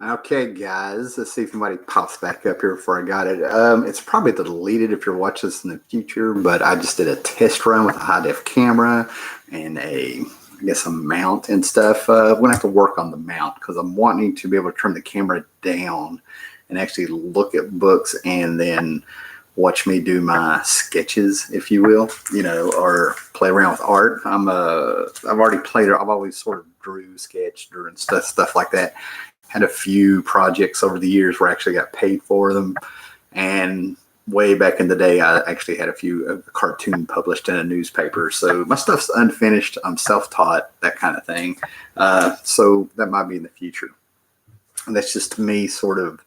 Okay, guys, let's see if anybody pops back up here before I got it. It's probably deleted if you're watching this in the future, but I just did a test run with a high def camera and I guess, a mount and stuff. I'm gonna have to work on the mount because I'm wanting to be able to turn the camera down and actually look at books and then watch me do my sketches, if you will, or play around with art. I've already played. I've always sort of drew, sketched, drew, and stuff like that. Had a few projects over the years where I actually got paid for them. And way back in the day, I actually had a cartoon published in a newspaper. So my stuff's unfinished. I'm self-taught, that kind of thing. So that might be in the future. And that's just me sort of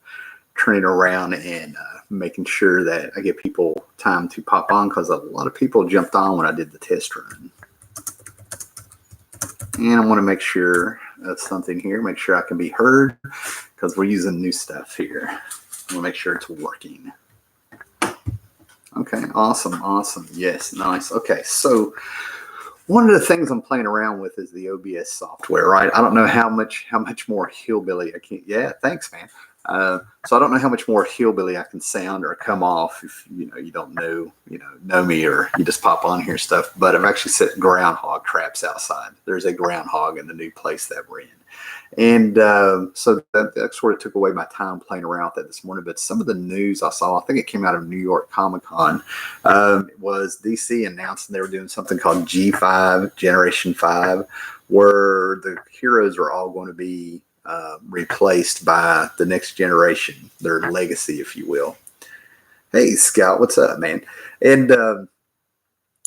turning around and making sure that I give people time to pop on because a lot of people jumped on when I did the test run. And I want to make sure that's something here, make sure I can be heard because we're using new stuff here. I want to make sure it's working. Okay, awesome. Yes, nice. Okay, so one of the things I'm playing around with is the OBS software, right? I don't know how much more hillbilly I can. Yeah, thanks, man. So I don't know how much more hillbilly I can sound or come off if you don't know me or you just pop on here stuff. But I've actually set groundhog traps outside. There's a groundhog in the new place that we're in, and so that sort of took away my time playing around with that this morning. But some of the news I saw, I think it came out of New York Comic Con, was DC announcing they were doing something called G5 Generation 5, where the heroes are all going to be replaced by the next generation, their legacy, if you will. Hey, Scout, what's up, man? And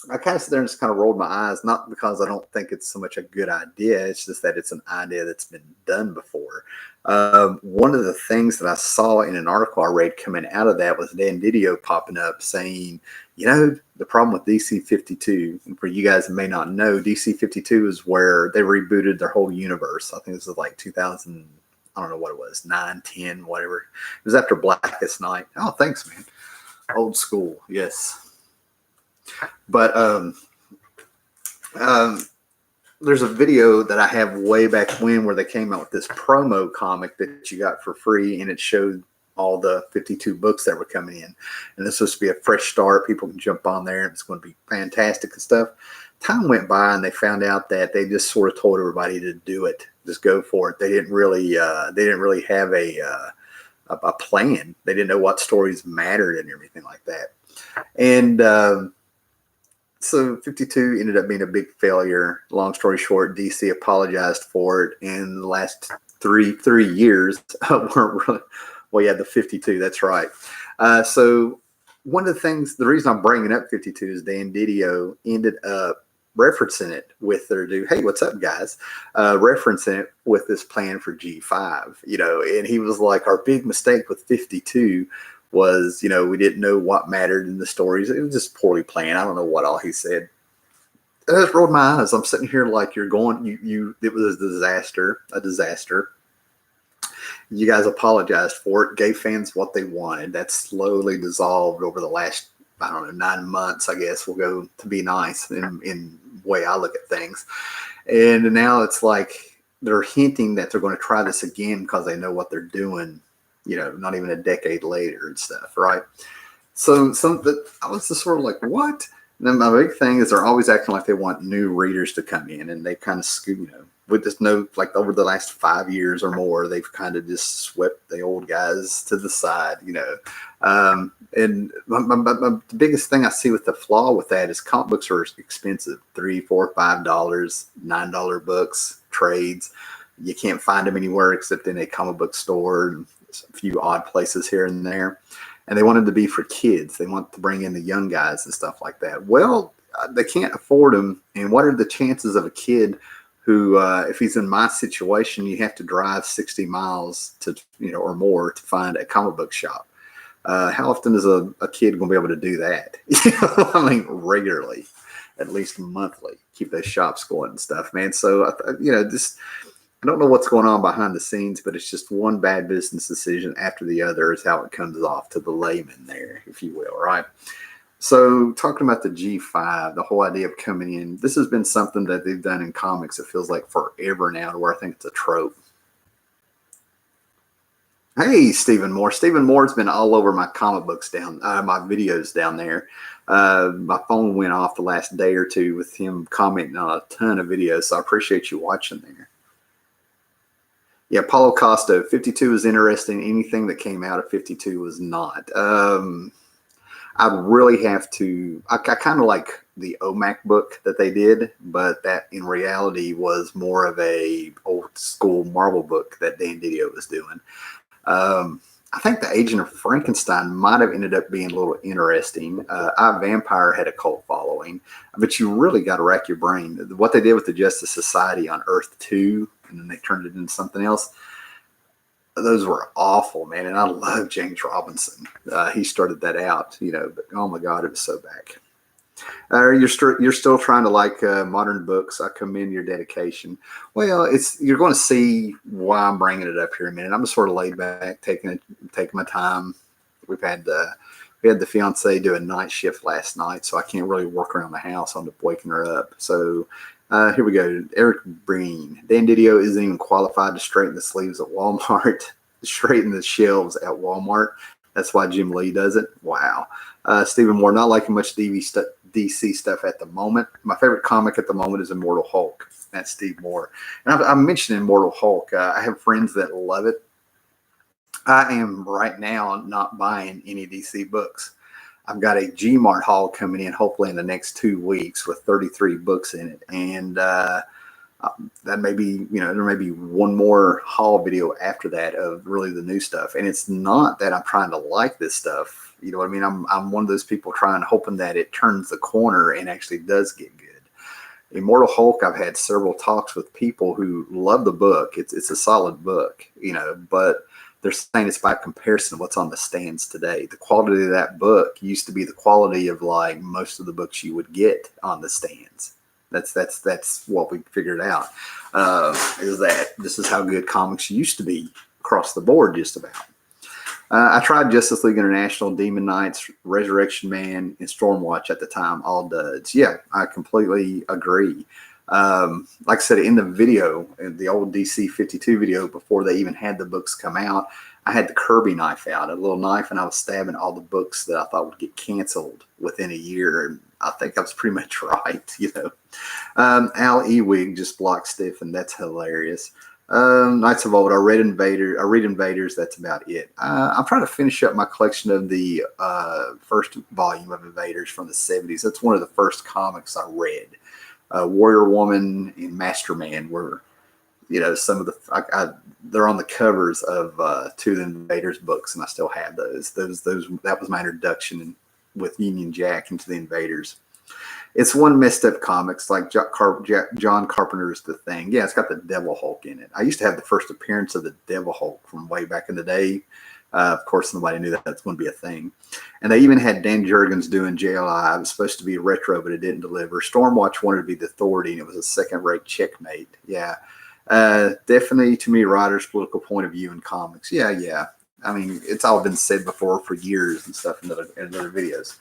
I kind of sit there and just kind of rolled my eyes, not because I don't think it's so much a good idea. It's just that it's an idea that's been done before. One of the things that I saw in an article I read coming out of that was Dan Didio popping up saying, the problem with DC 52, and for you guys that may not know, DC 52 is where they rebooted their whole universe. I think this was like 2000, I don't know what it was, 9, 10, whatever. It was after Blackest Night. Oh, thanks, man. Old school, yes. But there's a video that I have way back when where they came out with this promo comic that you got for free, and it showed all the 52 books that were coming in. And this was supposed to be a fresh start. People can jump on there and it's going to be fantastic and stuff. Time went by and they found out that they just sort of told everybody to do it. Just go for it. They didn't really have a plan. They didn't know what stories mattered and everything like that. And so 52 ended up being a big failure. Long story short, DC apologized for it. And the last three years weren't really. Well, yeah, the 52, that's right. So one of the things, the reason I'm bringing up 52 is Dan Didio ended up referencing it with their hey, what's up, guys? Referencing it with this plan for G5, and he was like, our big mistake with 52 was, we didn't know what mattered in the stories. It was just poorly planned. I don't know what all he said. I just rolled my eyes. I'm sitting here like it was a disaster. You guys apologized for it, gave fans what they wanted. That slowly dissolved over the last, 9 months, I guess, will go to be nice in the way I look at things. And now it's like they're hinting that they're going to try this again because they know what they're doing, not even a decade later and stuff, right? So I was just sort of like, what? And then my big thing is they're always acting like they want new readers to come in, and they kind of scoot, we just know, like over the last 5 years or more, they've kind of just swept the old guys to the side, And the biggest thing I see with the flaw with that is comic books are expensive, $3, $4, $5, $9 books, trades. You can't find them anywhere except in a comic book store and a few odd places here and there. And they want them to be for kids. They want to bring in the young guys and stuff like that. Well, they can't afford them. And what are the chances of a kid who, if he's in my situation, you have to drive 60 miles to, or more to find a comic book shop. How often is a kid going to be able to do that? I mean, regularly, at least monthly, keep those shops going and stuff, man. So, I don't know what's going on behind the scenes, but it's just one bad business decision after the other is how it comes off to the layman there, if you will, right? So talking about the G5, the whole idea of coming in, this has been something that they've done in comics. It feels like forever now, to where I think it's a trope. Hey, Stephen Moore. Stephen Moore's been all over my comic books my videos down there. My phone went off the last day or two with him commenting on a ton of videos, so I appreciate you watching there. Yeah, Paulo Costa, 52 is interesting. Anything that came out of 52 was not. I'd really have to. I kind of like the OMAC book that they did, but that in reality was more of a old school Marvel book that Dan Didio was doing. I think the Agent of Frankenstein might have ended up being a little interesting. I Vampire had a cult following, but you really got to rack your brain. What they did with the Justice Society on Earth 2, and then they turned it into something else. Those were awful, man. And I love James Robinson. He started that out, but oh my God, it was so back. You're still trying to like modern books. I commend your dedication. Well, you're going to see why I'm bringing it up here in a minute. I'm just sort of laid back, taking my time. We had the fiance do a night shift last night, so I can't really work around the house on waking her up. So here we go. Eric Breen. Dan Didio isn't even qualified to straighten the sleeves at Walmart, straighten the shelves at Walmart. That's why Jim Lee does it. Wow. Stephen Moore, not liking much DC stuff at the moment. My favorite comic at the moment is Immortal Hulk. That's Steve Moore. And I mentioned Immortal Hulk. I have friends that love it. I am right now not buying any DC books. I've got a Gmart haul coming in hopefully in the next 2 weeks with 33 books in it. And that may be, there may be one more haul video after that of really the new stuff. And it's not that I'm trying to like this stuff. You know what I mean? I'm one of those people hoping that it turns the corner and actually does get good. Immortal Hulk, I've had several talks with people who love the book. It's a solid book, but they're saying it's by comparison of what's on the stands today. The quality of that book used to be the quality of like most of the books you would get on the stands. That's what we figured out, is that this is how good comics used to be across the board, just about. I tried Justice League International, Demon Knights, Resurrection Man, and Stormwatch at the time, all duds. Yeah, I completely agree. Like I said, in the video, in the old DC 52 video, before they even had the books come out, I had the Kirby knife out, a little knife, and I was stabbing all the books that I thought would get canceled within a year. And I think I was pretty much right, Al Ewig just blocked Stiff, and that's hilarious. Knights of Old. I read Invaders. That's about it. I'm trying to finish up my collection of the first volume of Invaders from the 70s. That's one of the first comics I read. Warrior Woman and Master Man were, some of the. They're on the covers of two of the Invaders books, and I still have those. That was my introduction with Union Jack into the Invaders. It's one messed up comics like John Carpenter's The Thing. Yeah, it's got the Devil Hulk in it. I used to have the first appearance of the Devil Hulk from way back in the day. Of course, nobody knew that's going to be a thing. And they even had Dan Jurgens doing JLI. It was supposed to be retro, but it didn't deliver. Stormwatch wanted to be the Authority, and it was a second-rate checkmate. Yeah. Definitely, to me, writer's political point of view in comics. Yeah. I mean, it's all been said before for years and stuff in other videos.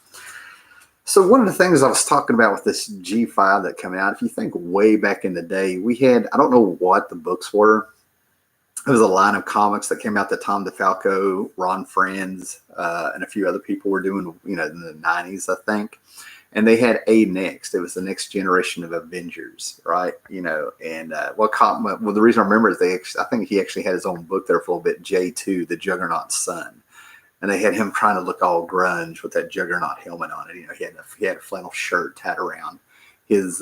So one of the things I was talking about with this G5 that came out, if you think way back in the day, we had, I don't know what the books were. It was a line of comics that came out that Tom DeFalco, Ron Franz, and a few other people were doing, in the 90s, I think. And they had A Next. It was the next generation of Avengers, right? And the reason I remember is I think he actually had his own book there for a little bit, J2, the Juggernaut's Son. And they had him trying to look all grunge with that Juggernaut helmet on it. He had a flannel shirt tied around his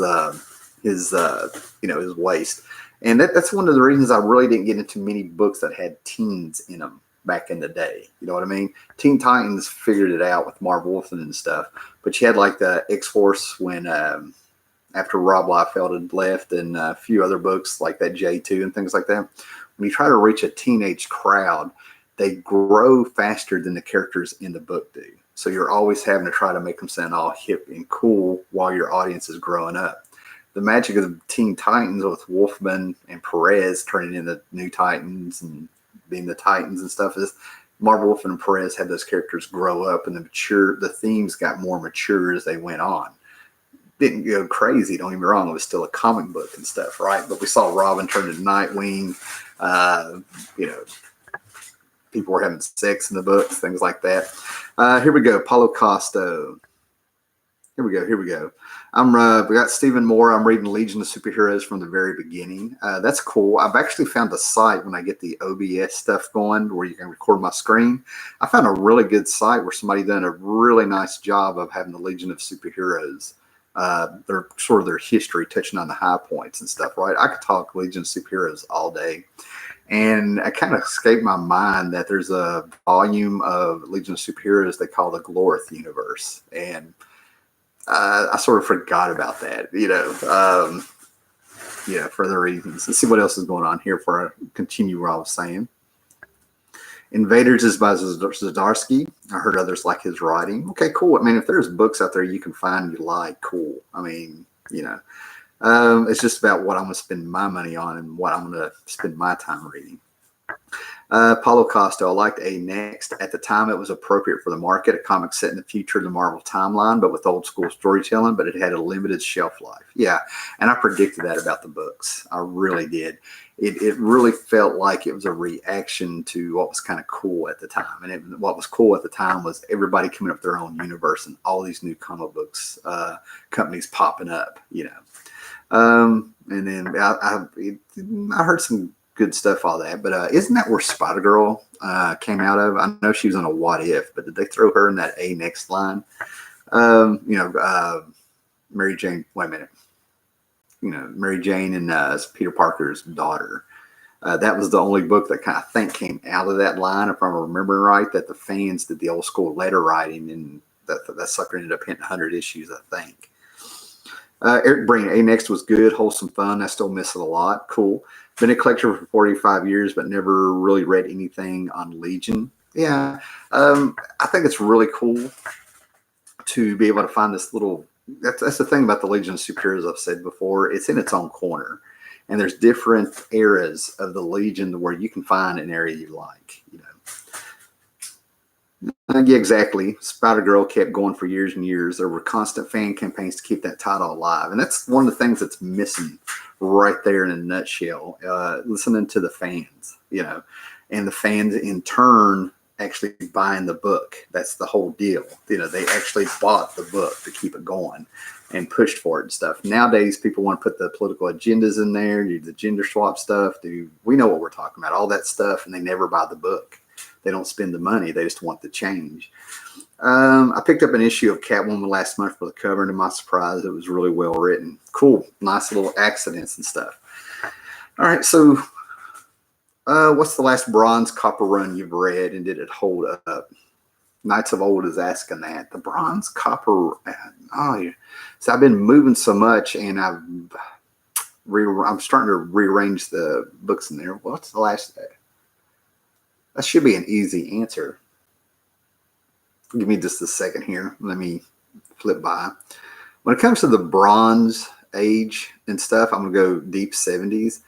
waist. And that's one of the reasons I really didn't get into many books that had teens in them back in the day. You know what I mean? Teen Titans figured it out with Marv Wolfman and stuff. But you had like the X-Force when after Rob Liefeld had left, and a few other books like that J2 and things like that. When you try to reach a teenage crowd, they grow faster than the characters in the book do. So you're always having to try to make them sound all hip and cool while your audience is growing up. The magic of the Teen Titans with Wolfman and Perez turning into New Titans and being the Titans and stuff is Marv Wolfman and Perez had those characters grow up, and the themes got more mature as they went on. Didn't go crazy, don't get me wrong, it was still a comic book and stuff, right? But we saw Robin turn into Nightwing, people were having sex in the books, things like that. Here we go, Paulo Costa. Here we go. We got Stephen Moore. I'm reading Legion of Superheroes from the very beginning. That's cool. I've actually found a site when I get the OBS stuff going where you can record my screen. I found a really good site where somebody done a really nice job of having the Legion of Superheroes. Their sort of their history, touching on the high points and stuff, right? I could talk Legion of Superheroes all day. And it kind of escaped my mind that there's a volume of Legion of Superheroes they call the Glorith universe. And I sort of forgot about that, for other reasons. Let's see what else is going on here before I continue what I was saying. Invaders is by Zdarsky. I heard others like his writing. Okay, cool. I mean, if there's books out there you can find you like, cool. I mean, it's just about what I'm going to spend my money on and what I'm going to spend my time reading. Paulo Costa, I liked A Next. At the time, it was appropriate for the market, a comic set in the future of the Marvel timeline, but with old school storytelling, but it had a limited shelf life. Yeah, and I predicted that about the books. I really did. It really felt like it was a reaction to what was kind of cool at the time. And what was cool at the time was everybody coming up with their own universe and all these new comic books companies popping up, And then I heard some good stuff, all that. But isn't that where Spider-Girl came out of? I know she was on a What If, but did they throw her in that A Next line? Mary Jane, wait a minute. Mary Jane and Peter Parker's daughter. That was the only book that kind of think came out of that line, if I'm remembering right, that the fans did the old school letter writing, and that sucker ended up hitting 100 issues, I think. Eric Breen, A Next was good, wholesome fun. I still miss it a lot. Cool. Been a collector for 45 years, but never really read anything on Legion. Yeah. I think it's really cool to be able to find this little, that's the thing about the Legion of Superheroes I've said before. It's in its own corner. And there's different eras of the Legion where you can find an area you like, Yeah, exactly. Spider-Girl kept going for years and years. There were constant fan campaigns to keep that title alive. And that's one of the things that's missing right there in a nutshell. Listening to the fans, and the fans in turn actually buying the book. That's the whole deal. They actually bought the book to keep it going and pushed for it and stuff. Nowadays, people want to put the political agendas in there, do the gender swap stuff, we know what we're talking about, all that stuff, and they never buy the book. They don't spend the money. They just want the change. I picked up an issue of Catwoman last month for the cover, and to my surprise, it was really well written. Cool. Nice little accidents and stuff. All right, so what's the last bronze copper run you've read, and did it hold up? Knights of Old is asking that. The bronze copper, so I've been moving so much, and I'm starting to rearrange the books in there. What's the last? That should be an easy answer. Give me just a second here. Let me flip by. When it comes to the Bronze Age and stuff, I'm going to go deep 70s.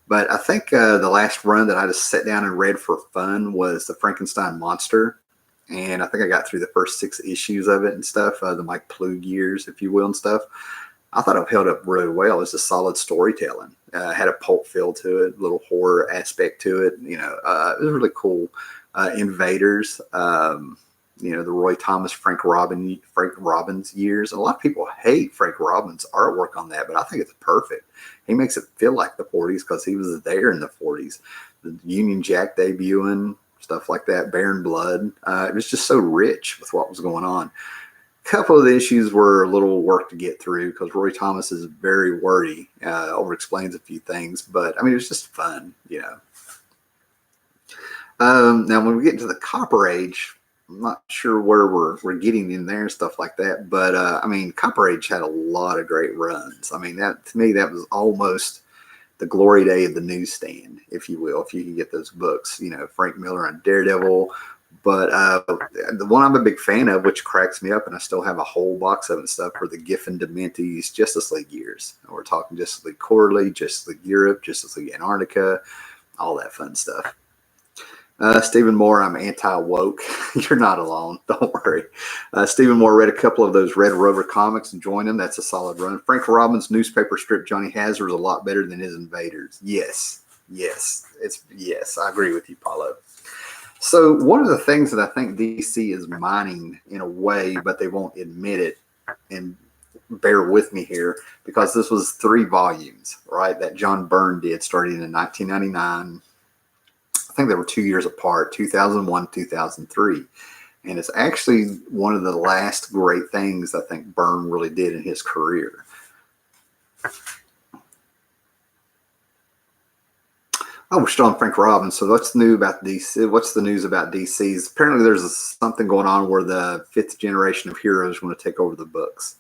But I think the last run that I just sat down and read for fun was the Frankenstein Monster. And I think I got through the first 6 issues of it and stuff, the Mike Plug years, if you will, and stuff. I thought it held up really well. It's a solid storytelling. Had a pulp feel to it, a little horror aspect to it. It was really cool. Invaders, the Roy Thomas, Frank Robbins years. A lot of people hate Frank Robbins' artwork on that, but I think it's perfect. He makes it feel like the 40s because he was there in the 40s. The Union Jack debuting, stuff like that, Byrne Blood. It was just so rich with what was going on. Couple of the issues were a little work to get through because Roy Thomas is very wordy, over explains a few things, but I mean, it was just fun, Now, when we get into the Copper Age, I'm not sure where we're getting in there and stuff like that, but Copper Age had a lot of great runs. I mean, that to me, that was almost the glory day of the newsstand, if you will, if you can get those books, Frank Miller on Daredevil. But the one I'm a big fan of, which cracks me up, and I still have a whole box of it and stuff, were the Giffen Dementi's Justice League years. And we're talking Justice League Quarterly, Justice League Europe, Justice League Antarctica, all that fun stuff. Stephen Moore, I'm anti-woke. You're not alone. Don't worry. Stephen Moore read a couple of those Red Rover comics and joined them. That's a solid run. Frank Robbins' newspaper strip Johnny Hazard is a lot better than his Invaders. Yes. I agree with you, Paulo. So one of the things that I think DC is mining in a way, but they won't admit it, and bear with me here, because this was 3 volumes, right, that John Byrne did starting in 1999. I think they were 2 years apart, 2001, 2003. And it's actually one of the last great things I think Byrne really did in his career. Oh, we're still on Frank Robbins. So what's new about DC? What's the news about DC's? Apparently there's something going on where the 5th generation of heroes are going to take over the books.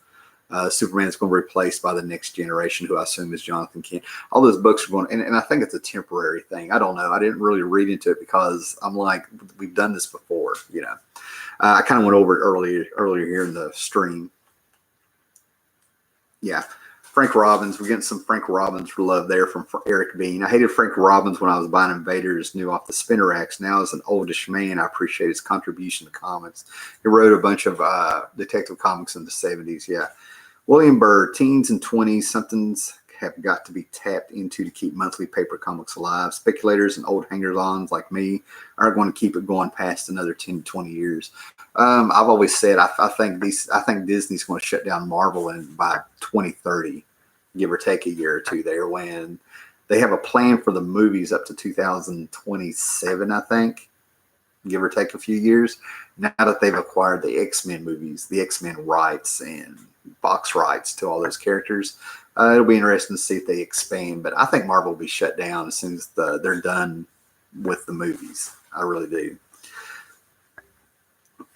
Superman is going to be replaced by the next generation, who I assume is Jonathan Kent. All those books are going, and I think it's a temporary thing. I don't know. I didn't really read into it because I'm like, we've done this before, you know. I kind of went over it earlier here in the stream. Yeah. Frank Robbins. We're getting some Frank Robbins love there from Eric Bean. I hated Frank Robbins when I was buying Invaders new off the spinner racks. Now, as an oldish man, I appreciate his contribution to comics. He wrote a bunch of detective comics in the 70s. Yeah. William Byrd, teens and 20s, something's have got to be tapped into to keep monthly paper comics alive. Speculators and old hangers-ons like me aren't going to keep it going past another 10 to 20 years. I've always said I think Disney's going to shut down Marvel by 2030, give or take a year or two there, when they have a plan for the movies up to 2027, I think, give or take a few years. Now that they've acquired the X-Men movies, the X-Men rights and box rights to all those characters, it'll be interesting to see if they expand. But I think Marvel will be shut down as soon as they're done with the movies. I really do.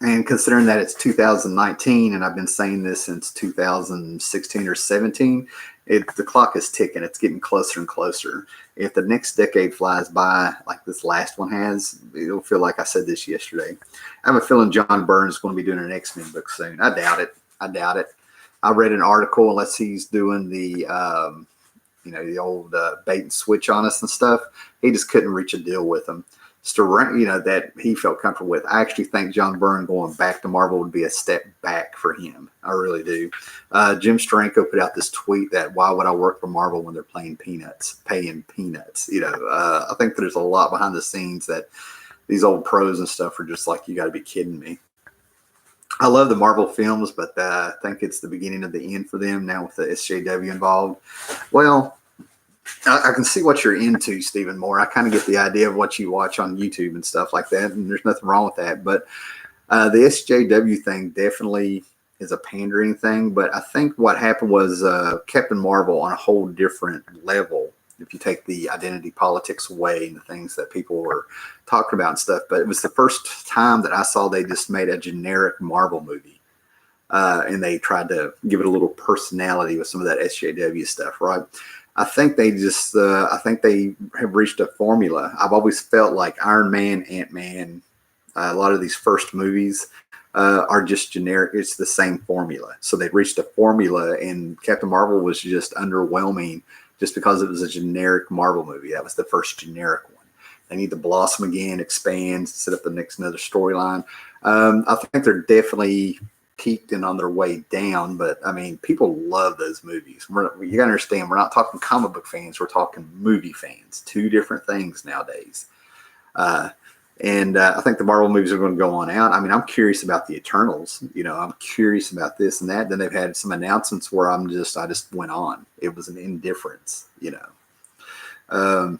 And considering that it's 2019, and I've been saying this since 2016 or 17, the clock is ticking. It's getting closer and closer. If the next decade flies by like this last one has, it'll feel like I said this yesterday. I have a feeling John Byrne is going to be doing an X-Men book soon. I doubt it. I read an article, unless he's doing the the old bait and switch on us and stuff, he just couldn't reach a deal with them. That he felt comfortable with. I actually think John Byrne going back to Marvel would be a step back for him. I really do. Jim Steranko put out this tweet that why would I work for Marvel when they're paying peanuts? I think there's a lot behind the scenes that these old pros and stuff are just like, you got to be kidding me. I love the Marvel films, but I think it's the beginning of the end for them now with the SJW involved. Well, I can see what you're into, Stephen Moore. I kind of get the idea of what you watch on YouTube and stuff like that, and there's nothing wrong with that. But the SJW thing definitely is a pandering thing. But I think what happened was Captain Marvel on a whole different level, if you take the identity politics away and the things that people were talking about and stuff. But it was the first time that I saw they just made a generic Marvel movie. And they tried to give it a little personality with some of that SJW stuff, right? I think they have reached a formula. I've always felt like Iron Man, Ant-Man, a lot of these first movies are just generic. It's the same formula. So they reached a formula, and Captain Marvel was just underwhelming just because it was a generic Marvel movie. That was the first generic one. They need to blossom again, expand, set up the next another storyline. I think they're definitely peaked and on their way down, but I mean, people love those movies. You gotta understand, we're not talking comic book fans, we're talking movie fans. Two different things nowadays. And I think the Marvel movies are going to go on out. I mean, I'm curious about the Eternals. I'm curious about this and that. Then they've had some announcements where I just went on. It was an indifference. Oh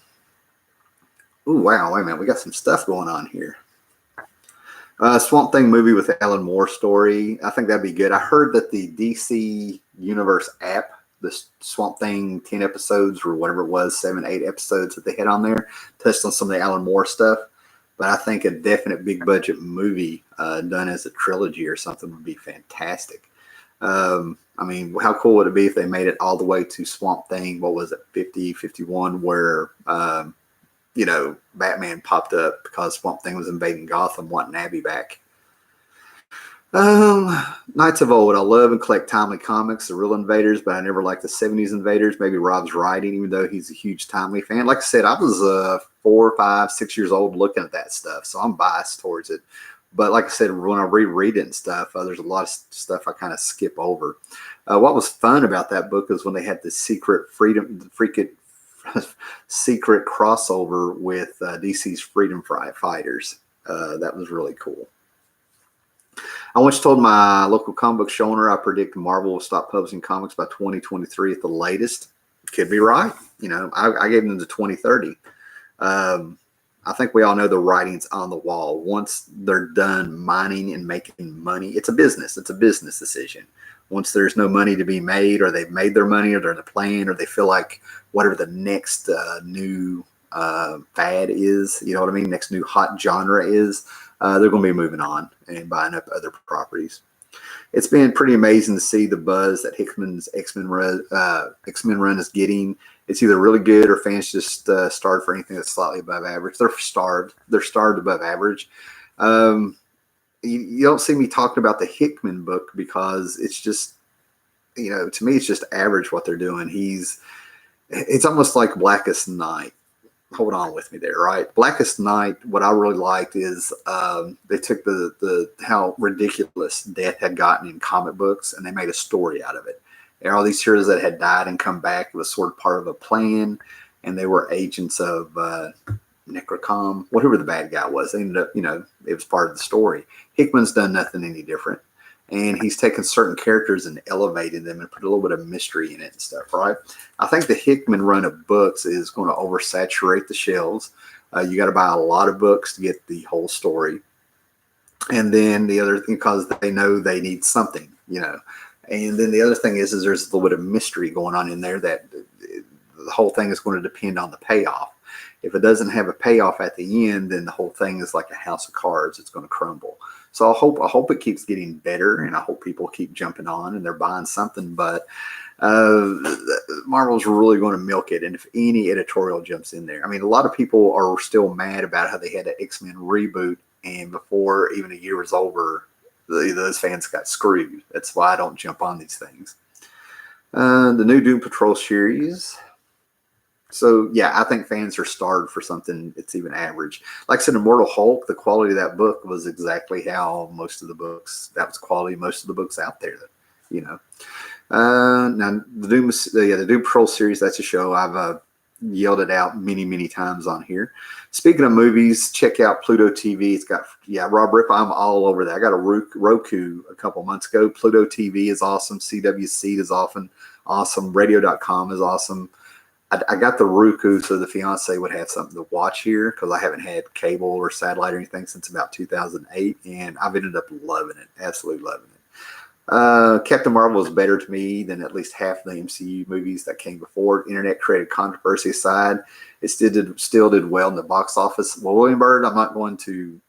wow, wait a minute, we got some stuff going on here. Swamp Thing movie with Alan Moore story. I think that'd be good. I heard that the DC Universe app, the Swamp Thing 10 episodes or whatever it was, 7, 8 episodes that they had on there, touched on some of the Alan Moore stuff. But I think a definite big budget movie done as a trilogy or something would be fantastic. I mean, how cool would it be if they made it all the way to Swamp Thing? What was it, 50, 51, where Batman popped up because Swamp Thing was invading Gotham, wanting Abby back. Knights of Old. I love and collect timely comics, the real Invaders, but I never liked the 70s Invaders. Maybe Rob's writing, even though he's a huge timely fan. Like I said, I was 4, 5, 6 years old looking at that stuff, so I'm biased towards it. But like I said, when I reread it and stuff, there's a lot of stuff I kind of skip over. What was fun about that book is when they had the secret crossover with DC's Freedom Fighters. That was really cool. I once told my local comic book show owner I predict Marvel will stop publishing comics by 2023 at the latest. Could be right. I gave them to 2030. I think we all know the writing's on the wall. Once they're done mining and making money, it's a business. It's a business decision. Once there's no money to be made, or they've made their money, or they're in the plan, or they feel like whatever the next new fad is, you know what I mean, next new hot genre is, they're going to be moving on and buying up other properties. It's been pretty amazing to see the buzz that Hickman's X-Men run is getting. It's either really good or fans just starved for anything that's slightly above average. They're starved. They're starved above average. You don't see me talking about the Hickman book because it's just, to me, it's just average what they're doing. It's almost like Blackest Night. Hold on with me there, right? Blackest Night, what I really liked is they took the how ridiculous death had gotten in comic books and they made a story out of it. And all these heroes that had died and come back, it was sort of part of a plan, and they were agents of Necrocom, whatever the bad guy was. They ended up, it was part of the story. Hickman's done nothing any different. And he's taken certain characters and elevated them and put a little bit of mystery in it and stuff, right? I think the Hickman run of books is going to oversaturate the shelves. You got to buy a lot of books to get the whole story. And then the other thing, because they know they need something, And then the other thing is there's a little bit of mystery going on in there that the whole thing is going to depend on the payoff. If it doesn't have a payoff at the end, then the whole thing is like a house of cards. It's going to crumble. So I hope it keeps getting better, and I hope people keep jumping on and they're buying something. But Marvel's really going to milk it, and if any editorial jumps in there, I mean, a lot of people are still mad about how they had an X-Men reboot, and before even a year was over, those fans got screwed. That's why I don't jump on these things. The new Doom Patrol series. So, yeah, I think fans are starved for something that's even average. Like I said, Immortal Hulk, the quality of that book was exactly how most of the books, that was quality of most of the books out there, Now, the Doom Patrol series, that's a show. I've yelled it out many, many times on here. Speaking of movies, check out Pluto TV. It's got, Rob Ripper, I'm all over that. I got a Roku a couple months ago. Pluto TV is awesome. CWC is awesome. Radio.com is awesome. I got the Roku so the fiance would have something to watch here because I haven't had cable or satellite or anything since about 2008, and I've ended up loving it, absolutely loving it. Captain Marvel is better to me than at least half the MCU movies that came before. Internet created controversy aside, it still did well in the box office. Well, William Byrne, I'm not going to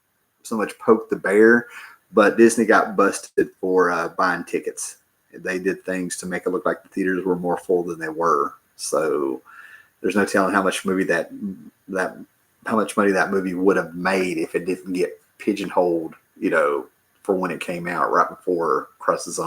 so much poke the bear, but Disney got busted for buying tickets. They did things to make it look like the theaters were more full than they were. So there's no telling how much money that movie would have made if it didn't get pigeonholed, for when it came out right before Crisis,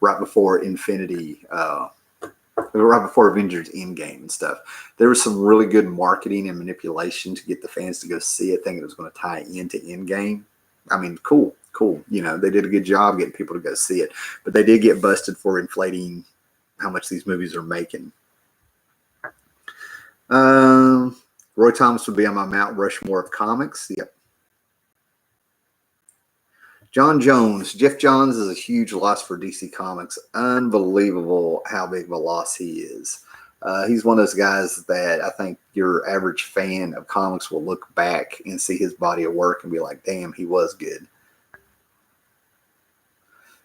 right before Infinity, right before Avengers Endgame and stuff. There was some really good marketing and manipulation to get the fans to go see it, thinking it was going to tie into Endgame. I mean, cool. They did a good job getting people to go see it, but they did get busted for inflating how much these movies are making. Roy Thomas would be on my Mount Rushmore of comics. Yep. John Jones. Jeff Johns is a huge loss for DC Comics. Unbelievable how big of a loss he is. He's one of those guys that I think your average fan of comics will look back and see his body of work and be like, damn, he was good.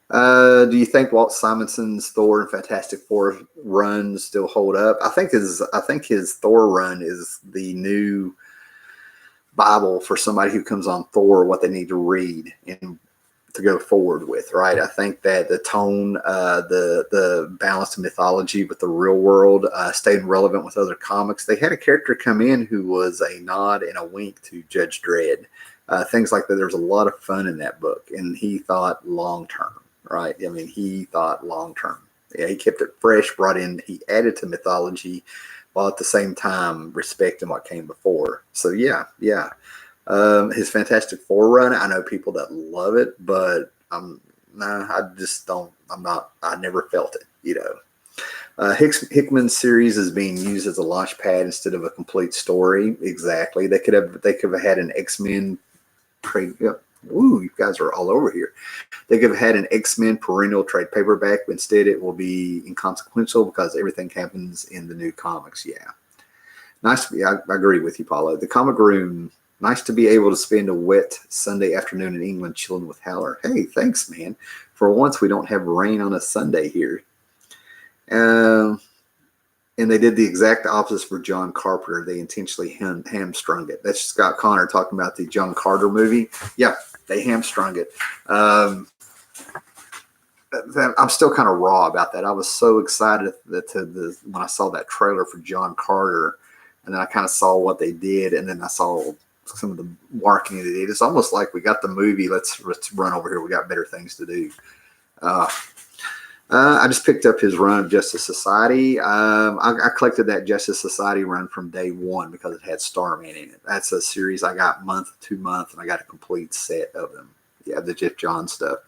Do you think Walt Simonson's Thor and Fantastic Four runs still hold up? I think his Thor run is the new Bible for somebody who comes on Thor, what they need to read and to go forward with, right? I think that the tone, the balance of mythology with the real world, stayed relevant with other comics. They had a character come in who was a nod and a wink to Judge Dredd. Things like that. There was a lot of fun in that book, and he thought long term. Right. I mean, he thought long term. Yeah, he kept it fresh, he added to mythology while at the same time respecting what came before. So, yeah. His Fantastic Four run, I know people that love it, but I just don't, I never felt it, Hickman's series is being used as a launch pad instead of a complete story. Exactly. They could have had an X-Men trade. Ooh, you guys are all over here. They could have had an X-Men perennial trade paperback, but instead it will be inconsequential because everything happens in the new comics. Yeah. Nice to be. I agree with you, Paula. The comic room. Nice to be able to spend a wet Sunday afternoon in England chilling with Howler. Hey, thanks, man. For once, we don't have rain on a Sunday here. And they did the exact opposite for John Carpenter. They intentionally hamstrung it. That's Scott Connor talking about the John Carter movie. Yeah, they hamstrung it. I'm still kind of raw about that. I was so excited when I saw that trailer for John Carter, and then I kind of saw what they did, and then I saw some of the marketing they did. It's almost like we got the movie. Let's run over here. We got better things to do. I just picked up his run of Justice Society. I collected that Justice Society run from day one because it had Starman in it. That's a series I got month to month, and I got a complete set of them. Yeah, the Jeff Johns stuff.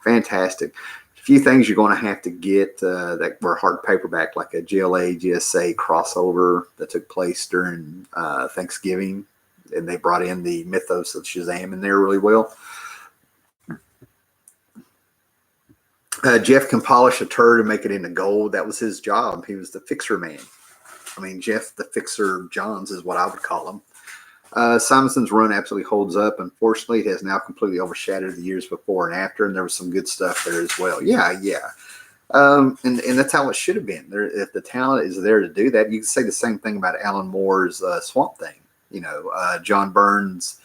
Fantastic. A few things you're going to have to get that were hard paperback, like a GLA GSA crossover that took place during Thanksgiving, and they brought in the mythos of Shazam in there really well. Jeff can polish a turd and make it into gold. That was his job. He was the fixer man. I mean, Jeff the Fixer Johns is what I would call him. Simonson's run absolutely holds up. Unfortunately, it has now completely overshadowed the years before and after, and there was some good stuff there as well. Yeah. And that's how it should have been. If the talent is there to do that, you can say the same thing about Alan Moore's Swamp Thing. John Byrne's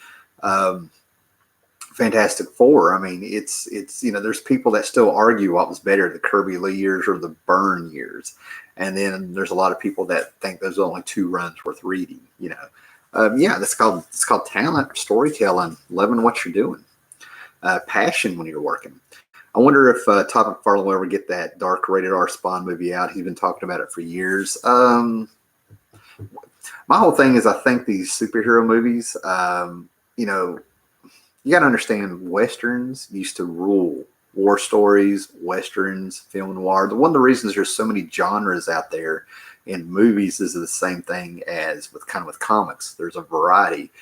Fantastic Four. I mean, it's there's people that still argue what was better, the Kirby Lee years or the Byrne years, and then there's a lot of people that think there's only two runs worth reading. It's called talent, storytelling, loving what you're doing, passion when you're working. I wonder if Todd McFarlane will ever get that dark rated R Spawn movie out. He's been talking about it for years. My whole thing is I think these superhero movies, you got to understand Westerns used to rule. War stories, Westerns, film noir. One of the reasons there's so many genres out there in movies is the same thing as with comics. There's a variety.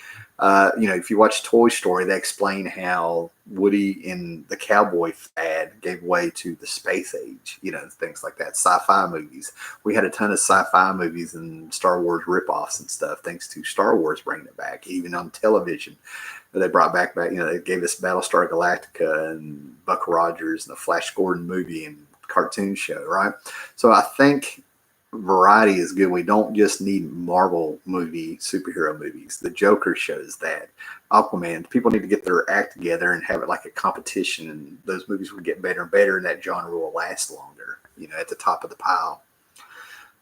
If you watch Toy Story, they explain how Woody in the cowboy fad gave way to the space age, things like that. Sci-fi movies. We had a ton of sci-fi movies and Star Wars ripoffs and stuff, thanks to Star Wars bringing it back, even on television. They brought back, they gave us Battlestar Galactica and Buck Rogers and the Flash Gordon movie and cartoon show, right? So I think variety is good. We don't just need Marvel superhero movies. The Joker shows that. Aquaman. People need to get their act together and have it like a competition, and those movies will get better and better, and that genre will last longer, at the top of the pile.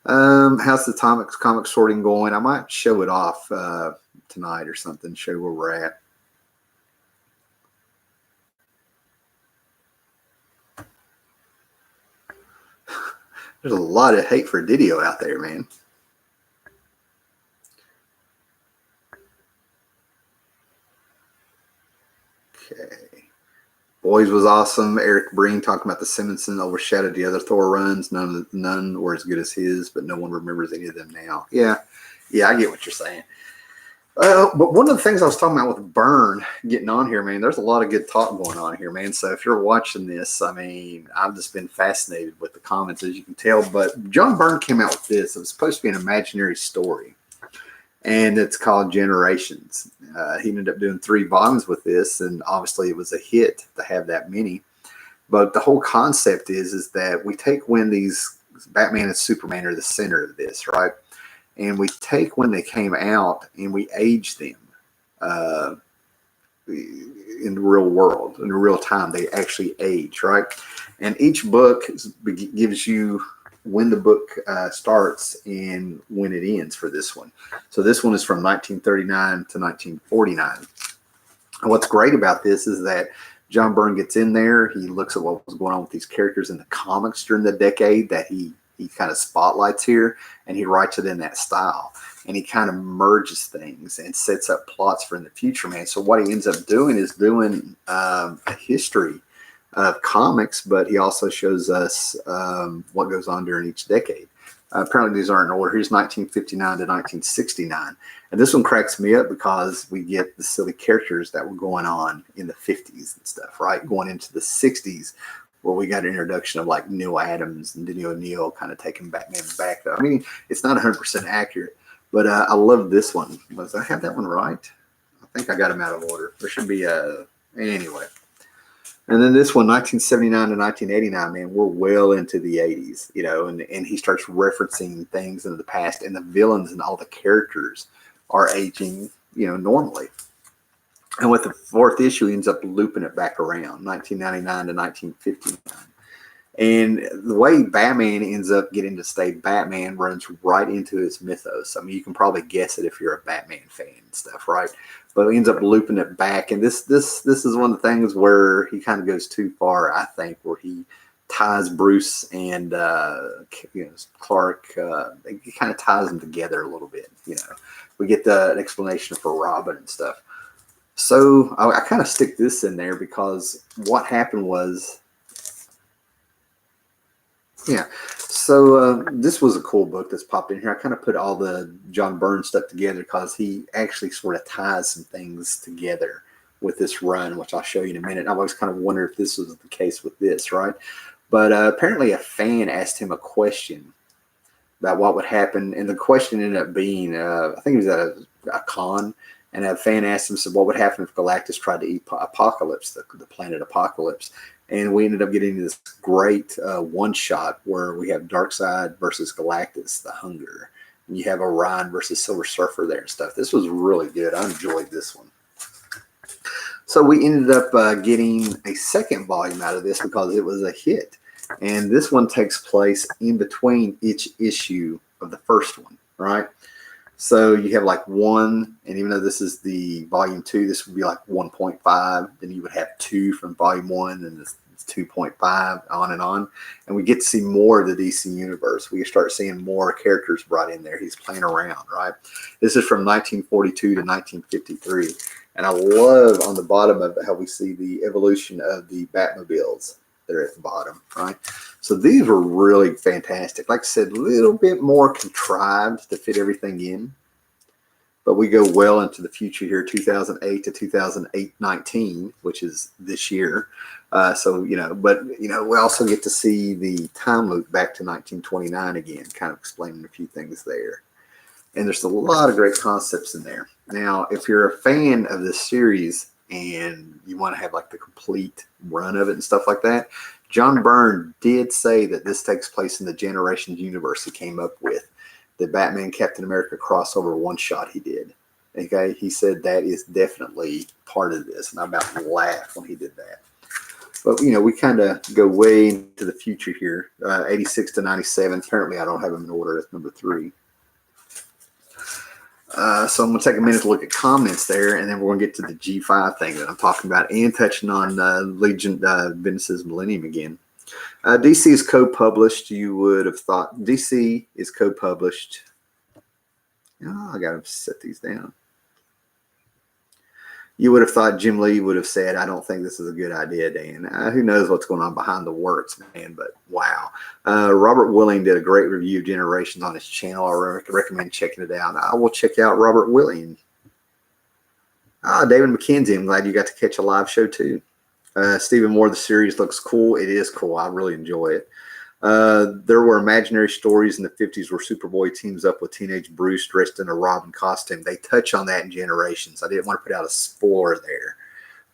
How's the comic sorting going? I might show it off tonight or something, show where we're at. There's a lot of hate for Didio out there, man. Okay. Boys was awesome. Eric Breen talking about the Simonson overshadowed the other Thor runs. None were as good as his, but no one remembers any of them now. Yeah, I get what you're saying. But one of the things I was talking about with Byrne getting on here, man, there's a lot of good talk going on here, man. So if you're watching this, I mean, I've just been fascinated with the comments, as you can tell. But John Byrne came out with this. It was supposed to be an imaginary story, and it's called Generations. He ended up doing 3 volumes with this, and obviously it was a hit to have that many. But the whole concept is that we take when these Batman and Superman are the center of this, right? And we take when they came out and we age them in the real world, in the real time. They actually age, right? And each book gives you when the book starts and when it ends for this one. So this one is from 1939 to 1949. And what's great about this is that John Byrne gets in there. He looks at what was going on with these characters in the comics during the decade that he kind of spotlights here, and he writes it in that style, and he kind of merges things and sets up plots for in the future, man. So what he ends up doing is doing a history of comics, but he also shows us what goes on during each decade. Apparently these aren't in order. Here's 1959 to 1969. And this one cracks me up because we get the silly characters that were going on in the 50s and stuff, right? Going into the 60s, where we got an introduction of like Neil Adams and Denny O'Neil kind of taking Batman back. I mean, it's not 100% accurate, but I love this one. Was I have that one right? I think I got them out of order. There should be anyway. And then this one, 1979 to 1989, man, we're well into the 80s, you know, and he starts referencing things in the past, and the villains and all the characters are aging, you know, normally. And with the fourth issue, he ends up looping it back around, 1999 to 1959. And the way Batman ends up getting to stay Batman runs right into his mythos. I mean, you can probably guess it if you're a Batman fan and stuff, right? But he ends up looping it back. And this is one of the things where he kind of goes too far, I think, where he ties Bruce and Clark. He kind of ties them together a little bit. You know, we get an explanation for Robin and stuff. So I kind of stick this in there because what happened was, yeah. So this was a cool book that's popped in here. I kind of put all the John Byrne stuff together because he actually sort of ties some things together with this run, which I'll show you in a minute. I've always kind of wondered if this was the case with this, right? But apparently a fan asked him a question about what would happen. And the question ended up being, I think it was at a con. And a fan asked him, so what would happen if Galactus tried to eat Apocalypse, the planet Apocalypse? And we ended up getting this great one-shot where we have Darkseid versus Galactus, the Hunger. And you have Orion versus Silver Surfer there and stuff. This was really good. I enjoyed this one. So we ended up getting a second volume out of this because it was a hit. And this one takes place in between each issue of the first one, right? So you have like one, and even though this is the volume 2, this would be like 1.5. Then you would have 2 from volume 1, and this 2.5, on and on. And we get to see more of the DC universe. We start seeing more characters brought in there. He's playing around, right? This is from 1942 to 1953. And I love on the bottom of it how we see the evolution of the Batmobiles there at the bottom, right? So these were really fantastic. Like I said, a little bit more contrived to fit everything in. But we go well into the future here, 2008 to 2019, which is this year. So, you know, but, you know, we also get to see the time loop back to 1929 again, kind of explaining a few things there. And there's a lot of great concepts in there. Now, if you're a fan of this series and you want to have like the complete run of it and stuff like that, John Byrne did say that this takes place in the Generations universe he came up with. The Batman Captain America crossover one shot he did. Okay, he said that is definitely part of this, and I about laughed when he did that. But you know, we kind of go way into the future here. 86 to 97. Apparently, I don't have them in order. That's number 3. So I'm going to take a minute to look at comments there, and then we're going to get to the G5 thing that I'm talking about, and touching on Legion Bendis' Millennium again. DC is co-published. You would have thought DC is co-published. Oh, I got to set these down. You would have thought Jim Lee would have said, I don't think this is a good idea, Dan. Who knows what's going on behind the works, man, but wow. Robert Willing did a great review of Generations on his channel. I recommend checking it out. I will check out Robert Willing. David McKenzie, I'm glad you got to catch a live show too. Stephen Moore, the series looks cool. It is cool. I really enjoy it. There were imaginary stories in the 50s where Superboy teams up with teenage Bruce dressed in a Robin costume. They touch on that in Generations. I didn't want to put out a spoiler there,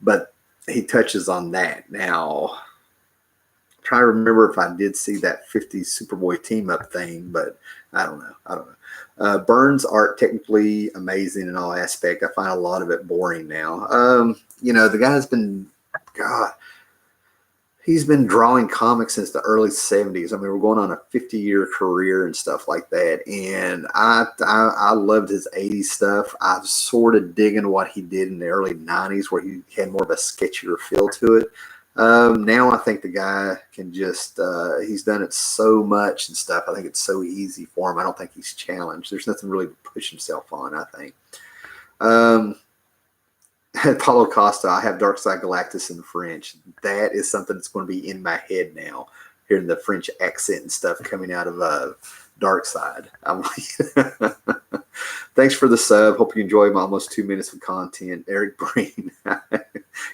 but he touches on that. Now, I'm trying to remember if I did see that 50s Superboy team up thing, but I don't know. Byrne's art technically amazing in all aspects. I find a lot of it boring now. You know, the guy's been, God, he's been drawing comics since the early 70s. I mean, we're going on a 50-year career and stuff like that. And I loved his 80s stuff. I'm sort of digging what he did in the early 90s where he had more of a sketchier feel to it. Now I think the guy can just, he's done it so much and stuff. I think it's so easy for him. I don't think he's challenged. There's nothing really to push himself on, I think. Paulo Costa, I have Darkseid Galactus in French. That is something that's going to be in my head now, hearing the French accent and stuff coming out of dark side. Thanks for the sub. Hope you enjoy my almost 2 minutes of content. Eric Breen.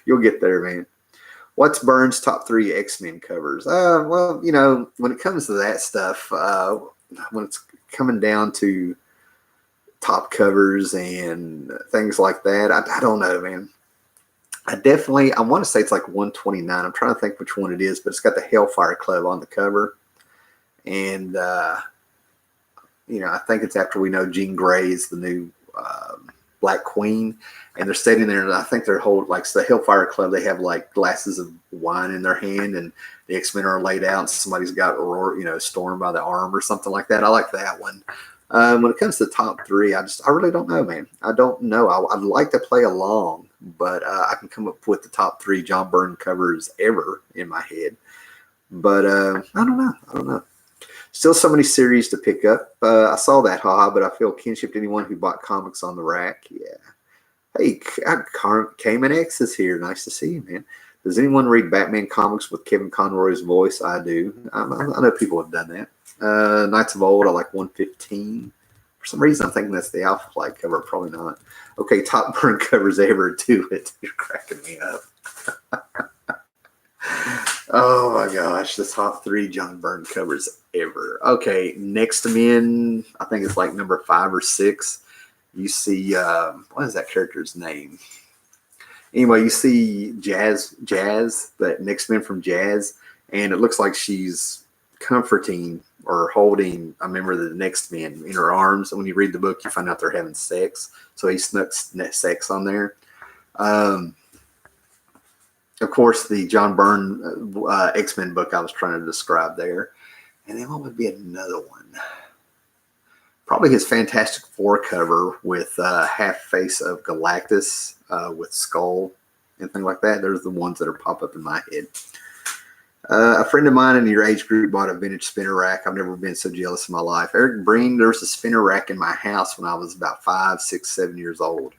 You'll get there, man. What's Byrne's top 3 X-Men covers? Well, you know, when it comes to that stuff, when it's coming down to top covers and things like that, I don't know, man. I want to say it's like 129. I'm trying to think which one it is, but it's got the Hellfire Club on the cover. And, you know, I think it's after we know Jean Grey is the new Black Queen. And they're sitting there, and I think they're holding, like, the Hellfire Club, they have like glasses of wine in their hand, and the X-Men are laid out, and somebody's got, you know, Storm by the arm or something like that. I like that one. When it comes to the top 3, I really don't know, man. I don't know. I'd like to play along, but I can come up with the top 3 John Byrne covers ever in my head. But I don't know. Still so many series to pick up. I saw that, haha, but I feel kinship to anyone who bought comics on the rack. Yeah. Hey, Cayman X is here. Nice to see you, man. Does anyone read Batman comics with Kevin Conroy's voice? I do. I know people have done that. Knights of Old, I like 115. For some reason, I'm thinking that's the Alpha Flight cover. Probably not. Okay, top Byrne covers ever. Do it. You're cracking me up. Oh my gosh, the top 3 John Byrne covers ever. Okay, Next to Men, I think it's like number 5 or 6. You see, what is that character's name? Anyway, you see Jazz, that Next Men from Jazz, and it looks like she's comforting or holding a member of the Next Men in her arms. And when you read the book, you find out they're having sex. So he snuck sex on there. Of course, the John Byrne X-Men book I was trying to describe there. And then what would be another one? Probably his Fantastic Four cover with half face of Galactus with Skull and things like that. There's the ones that are pop up in my head. A friend of mine in your age group bought a vintage spinner rack. I've never been so jealous in my life. Eric Breen, there was a spinner rack in my house when I was about 5, 6, 7 years old.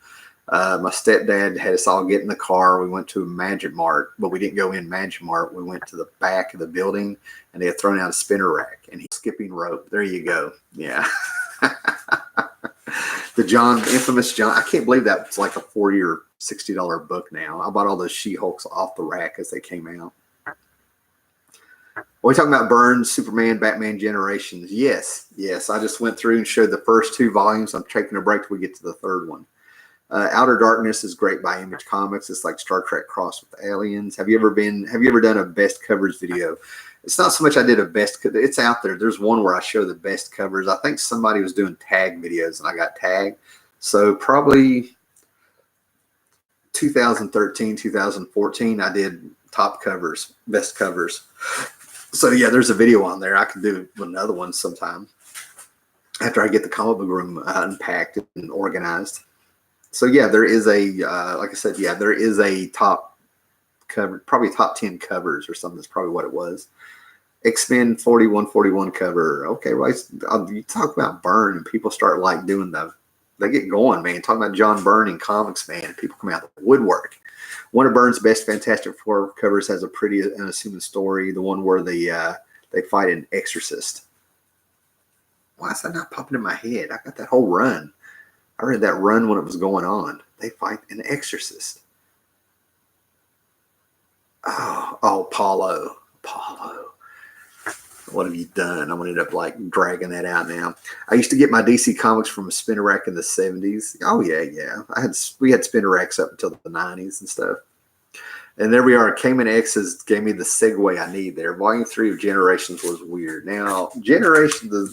My stepdad had us all get in the car. We went to a Magic Mart, but we didn't go in Magic Mart. We went to the back of the building, and they had thrown out a spinner rack, and he's skipping rope. There you go. Yeah. The infamous John. I can't believe that it's like a $40 or $60 book now. I bought all those She-Hulks off the rack as they came out. Are we talking about Byrne, Superman, Batman Generations? Yes. I just went through and showed the first 2 volumes. I'm taking a break till we get to the 3rd one. Outer Darkness is great by Image Comics. It's like Star Trek crossed with aliens. Have you ever done a best covers video? It's not so much I did a best. It's out there. There's one where I show the best covers. I think somebody was doing tag videos and I got tagged. So probably 2013, 2014, I did top covers, best covers. So yeah, there's a video on there. I can do another one sometime after I get the comic book room unpacked and organized. So yeah, there is like I said, yeah, there is a top cover, probably top 10 covers or something. That's probably what it was. X-Men 4141 cover. Okay, right. You talk about Byrne and people start like doing they get going, man. Talking about John Byrne in comics, man. People come out of the woodwork. One of Byrne's best Fantastic Four covers has a pretty unassuming story. The one where they fight an exorcist. Why is that not popping in my head? I got that whole run. I read that run when it was going on. They fight an exorcist. Oh, Paulo. What have you done? I'm going to end up like dragging that out now. I used to get my DC comics from a spinner rack in the 70s. Oh, yeah. We had spinner racks up until the 90s and stuff. And there we are. Cayman X's gave me the segue I need there. Volume 3 of Generations was weird. Now, Generations,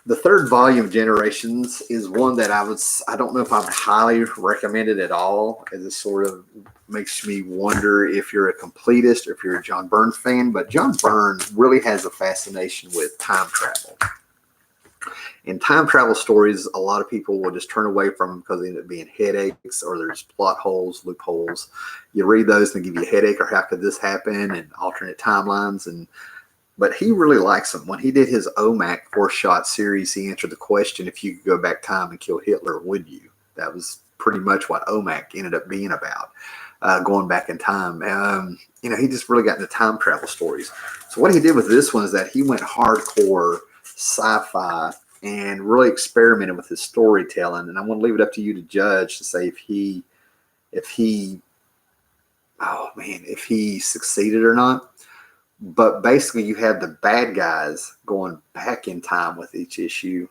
the third volume of Generations is one that I don't know if I would highly recommend it at all, as it sort of makes me wonder if you're a completist or if you're a John Byrne fan. But John Byrne really has a fascination with time travel. In time travel stories, a lot of people will just turn away from them because they end up being headaches or there's plot holes, loopholes. You read those and they give you a headache, or how could this happen, and alternate timelines. But he really likes them. When he did his OMAC 4-shot series, he answered the question, if you could go back time and kill Hitler, would you? That was pretty much what OMAC ended up being about. going back in time. He just really got into time travel stories. So what he did with this one is that he went hardcore sci-fi and really experimented with his storytelling. And I want to leave it up to you to judge to say if he succeeded or not. But basically, you have the bad guys going back in time with each issue.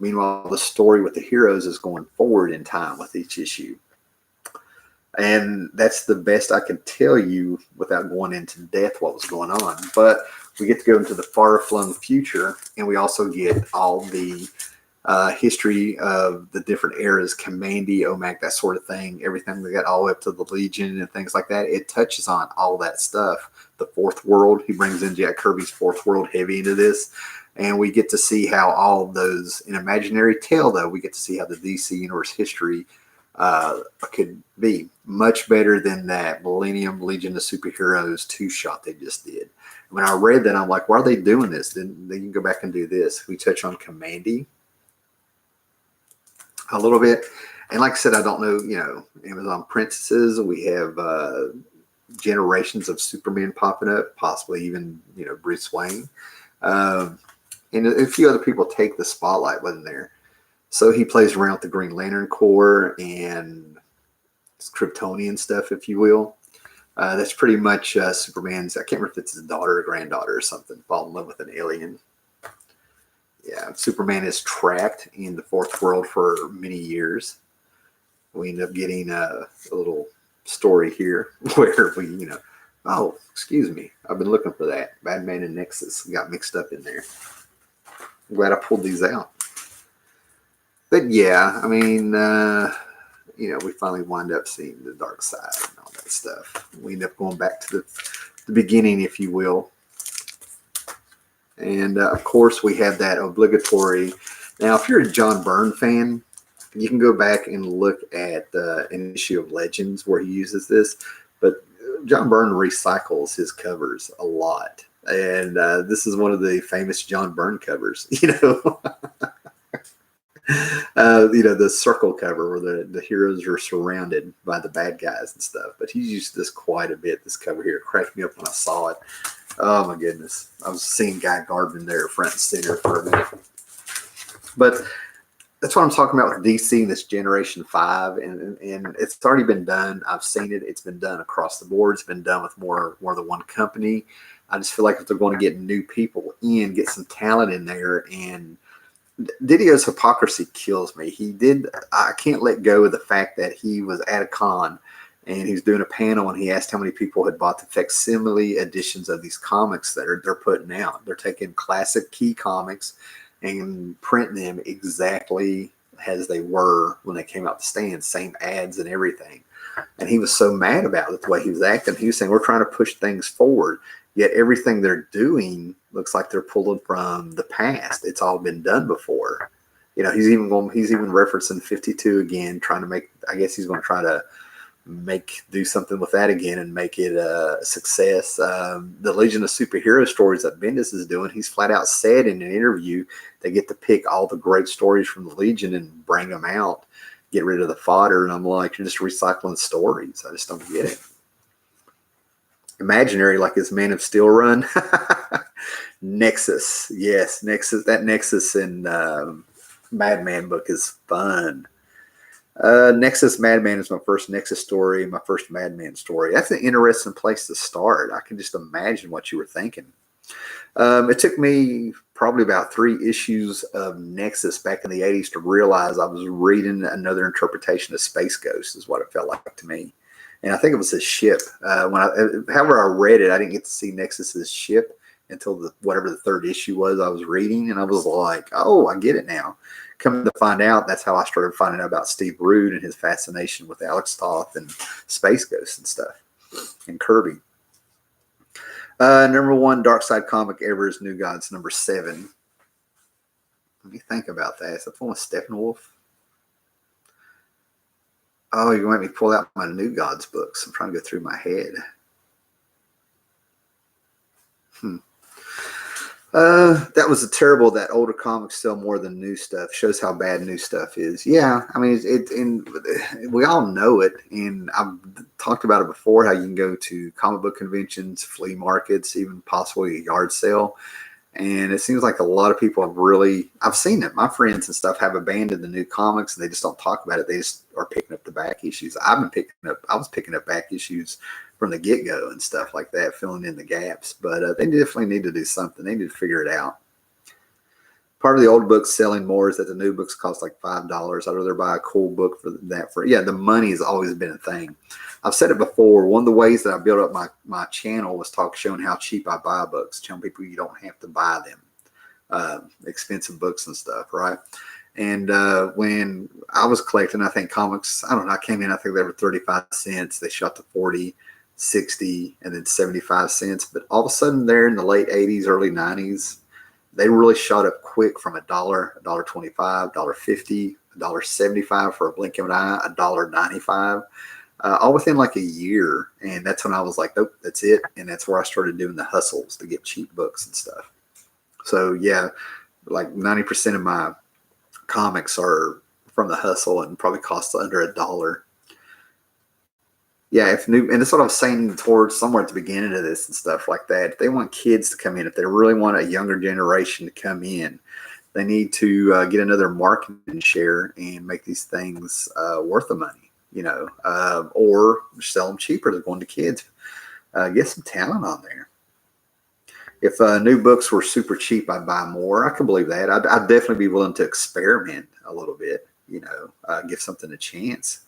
Meanwhile, the story with the heroes is going forward in time with each issue. And that's the best I can tell you without going into depth what was going on. But we get to go into the far-flung future, and we also get all the history of the different eras, Kamandi, OMAC, that sort of thing, everything we got all the way up to the Legion and things like that. It touches on all that stuff. The Fourth World, he brings in Jack Kirby's Fourth World heavy into this. And we get to see how all of those, in Imaginary Tale, though, we get to see how the DC Universe history could be much better than that Millennium Legion of Superheroes 2-shot they just did. When I read that, I'm like, why are they doing this? Then they can go back and do this. We touch on Kamandi a little bit. And like I said, I don't know, Amazon Princesses. We have generations of Superman popping up, possibly even, Bruce Wayne. And a few other people take the spotlight, wasn't there? So he plays around with the Green Lantern Corps and Kryptonian stuff, if you will. That's pretty much Superman's, I can't remember if it's his daughter or granddaughter or something, fall in love with an alien. Yeah, Superman is trapped in the Fourth World for many years. We end up getting a little story here where we, oh, excuse me, I've been looking for that. Batman and Nexus got mixed up in there. I'm glad I pulled these out. But yeah, I mean, we finally wind up seeing the dark side and all that stuff. We end up going back to the beginning, if you will. And of course, we have that obligatory. Now, if you're a John Byrne fan, you can go back and look at an issue of Legends where he uses this. But John Byrne recycles his covers a lot. And this is one of the famous John Byrne covers, the circle cover where the heroes are surrounded by the bad guys and stuff. But he's used this quite a bit, this cover here. It cracked me up when I saw it. Oh, my goodness. I was seeing Guy Gardner there front and center for a minute. But that's what I'm talking about with DC and this Generation 5. And it's already been done. I've seen it. It's been done across the board. It's been done with more than one company. I just feel like if they're going to get new people in, get some talent in there, and Didio's hypocrisy kills me. I can't let go of the fact that he was at a con and he was doing a panel and he asked how many people had bought the facsimile editions of these comics that they're putting out. They're taking classic key comics and printing them exactly as they were when they came out the stand, same ads and everything. And he was so mad about it, the way he was acting. He was saying, we're trying to push things forward, yet everything they're doing looks like they're pulling from the past. It's all been done before. He's even referencing 52 again, trying to make, I guess he's going to try to do something with that again and make it a success. The Legion of Superhero stories that Bendis is doing, he's flat out said in an interview they get to pick all the great stories from the Legion and bring them out, get rid of the fodder. And I'm like, you're just recycling stories. I just don't get it. Imaginary, like his Man of Steel run. Nexus, yes, Nexus. That Nexus in Madman book is fun. Nexus Madman is my first Nexus story, my first Madman story. That's an interesting place to start. I can just imagine what you were thinking. It took me probably about 3 issues of Nexus back in the 80s to realize I was reading another interpretation of Space Ghost, is what it felt like to me. And I think it was his ship. However I read it, I didn't get to see Nexus's ship until whatever the 3rd issue was I was reading. And I was like, oh, I get it now. Coming to find out, that's how I started finding out about Steve Rude and his fascination with Alex Toth and Space Ghost and stuff, and Kirby. Number 1 Dark Side comic ever is New Gods, number 7. Let me think about that. Is that the one with Steppenwolf? Oh, you want me to pull out my New Gods books? I'm trying to go through my head. That was a terrible that older comics sell more than new stuff. Shows how bad new stuff is. Yeah, I mean, and we all know it. And I've talked about it before, how you can go to comic book conventions, flea markets, even possibly a yard sale. And it seems like a lot of people have really, I've seen it. My friends and stuff have abandoned the new comics and they just don't talk about it. They just are picking up the back issues. I was picking up back issues from the get-go and stuff like that, filling in the gaps. But they definitely need to do something. They need to figure it out. Part of the old books selling more is that the new books cost like $5. I'd rather buy a cool book for that. Yeah, the money has always been a thing. I've said it before. One of the ways that I built up my channel was showing how cheap I buy books, telling people you don't have to buy them, expensive books and stuff, right? And when I was collecting, I think comics, I don't know, I came in, I think they were 35 cents. They shot to 40, 60, and then 75 cents. But all of a sudden there in the late 80s, early 90s, they really shot up quick from $1, $1.25, $1.50, $1.75 for a blink of an eye, $1.95, all within like a year. And that's when I was like, nope, that's it. And that's where I started doing the hustles to get cheap books and stuff. So yeah, like 90% of my comics are from the hustle and probably cost under $1. Yeah, and that's what I was saying towards somewhere at the beginning of this and stuff like that. If they want kids to come in, if they really want a younger generation to come in, they need to get another marketing share and make these things worth the money, or sell them cheaper. They're going to kids. Get some talent on there. If new books were super cheap, I'd buy more. I can believe that. I'd definitely be willing to experiment a little bit, give something a chance.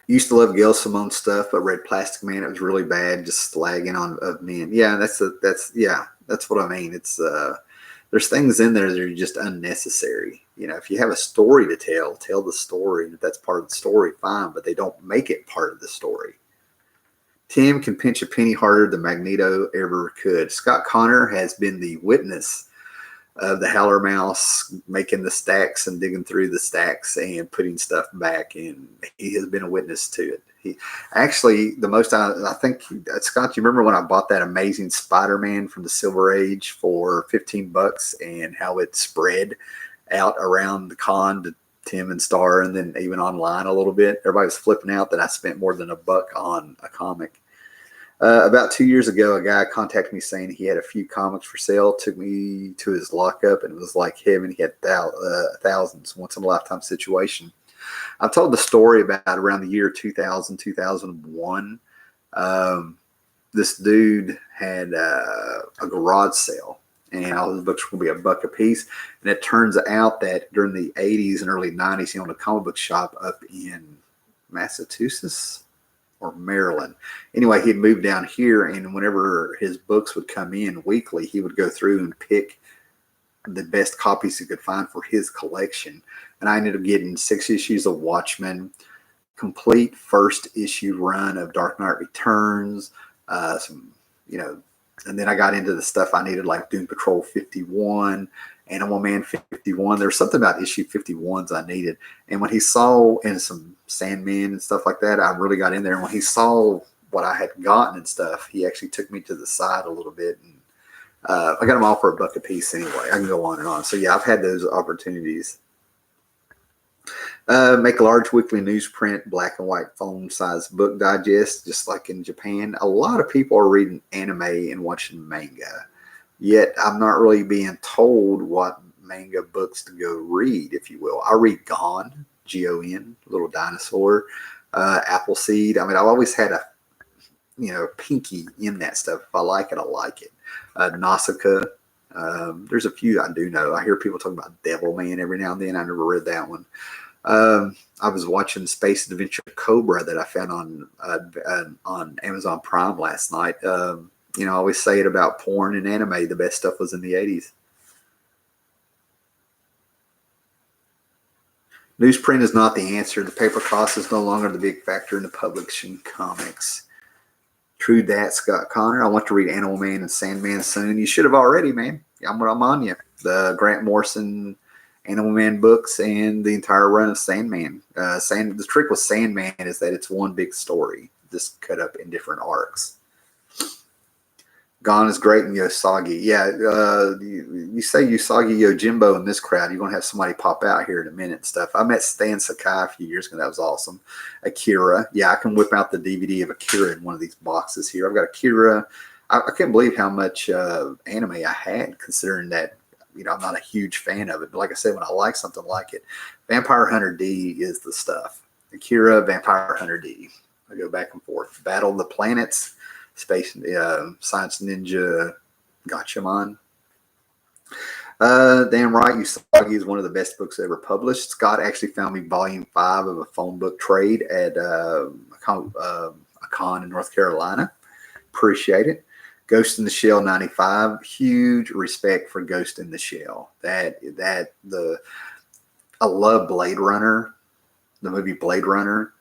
Used to love Gail Simone stuff, but read Plastic Man. It was really bad, just slagging on of men. Yeah, that's what I mean. It's there's things in there that are just unnecessary. If you have a story to tell the story. If that's part of the story, fine, but they don't make it part of the story. Tim can pinch a penny harder than Magneto ever could. Scott Connor has been the witness of the Howler Mouse making the stacks and digging through the stacks and putting stuff back, and he has been a witness to it. He actually, the most I think, Scott, you remember when I bought that Amazing Spider-Man from the Silver Age for $15 and how it spread out around the con to Tim and Star, and then even online a little bit. Everybody was flipping out that I spent more than $1 on a comic. About 2 years ago, a guy contacted me saying he had a few comics for sale, took me to his lockup, and it was like heaven. He had thousands, once in a lifetime situation. I've told the story about around the year 2000, 2001. This dude had a garage sale, and all his books were going to be $1 a piece. And it turns out that during the 80s and early 90s, he owned a comic book shop up in Massachusetts or Maryland. Anyway, he'd moved down here, and whenever his books would come in weekly, he would go through and pick the best copies he could find for his collection. And I ended up getting 6 issues of Watchmen, complete first issue run of Dark Knight Returns, and then I got into the stuff I needed, like Doom Patrol 51, Animal Man 51. There was something about issue 51s I needed. And when he saw, and some Sandman and stuff like that, I really got in there. And when he saw what I had gotten and stuff, he actually took me to the side a little bit. And I got them all for $1 a piece anyway. I can go on and on. So yeah, I've had those opportunities. Make a large weekly newsprint, black and white phone size book digest, just like in Japan. A lot of people are reading anime and watching manga, yet I'm not really being told what manga books to go read, if you will. I read Gon, G-O-N, little dinosaur, Appleseed. I mean, I've always had a pinky in that stuff. If I like it, I like it. Nausicaa. There's a few I do know. I hear people talking about Devilman every now and then. I never read that one. I was watching Space Adventure Cobra that I found on Amazon Prime last night. I always say it about porn and anime. The best stuff was in the 80s. Newsprint is not the answer. The paper cost is no longer the big factor in the publishing comics. True that, Scott Connor. I want to read Animal Man and Sandman soon. You should have already, man. I'm on you. The Grant Morrison Animal Man books and the entire run of Sandman. The trick with Sandman is that it's one big story, just cut up in different arcs. Gone is great and Yosagi. Yeah, you say Usagi Yojimbo in this crowd, you're going to have somebody pop out here in a minute and stuff. I met Stan Sakai a few years ago. That was awesome. Akira. Yeah, I can whip out the DVD of Akira in one of these boxes here. I've got Akira. I can't believe how much anime I had, considering that, I'm not a huge fan of it. But like I said, when I like something like it, Vampire Hunter D is the stuff. Akira, Vampire Hunter D. I go back and forth. Battle of the Planets, Space, Science Ninja, Gatchaman. Damn right, Usagi is one of the best books ever published. Scott actually found me volume 5 of a phone book trade at a con in North Carolina. Appreciate it. Ghost in the Shell 95. Huge respect for Ghost in the Shell. I love Blade Runner, the movie Blade Runner.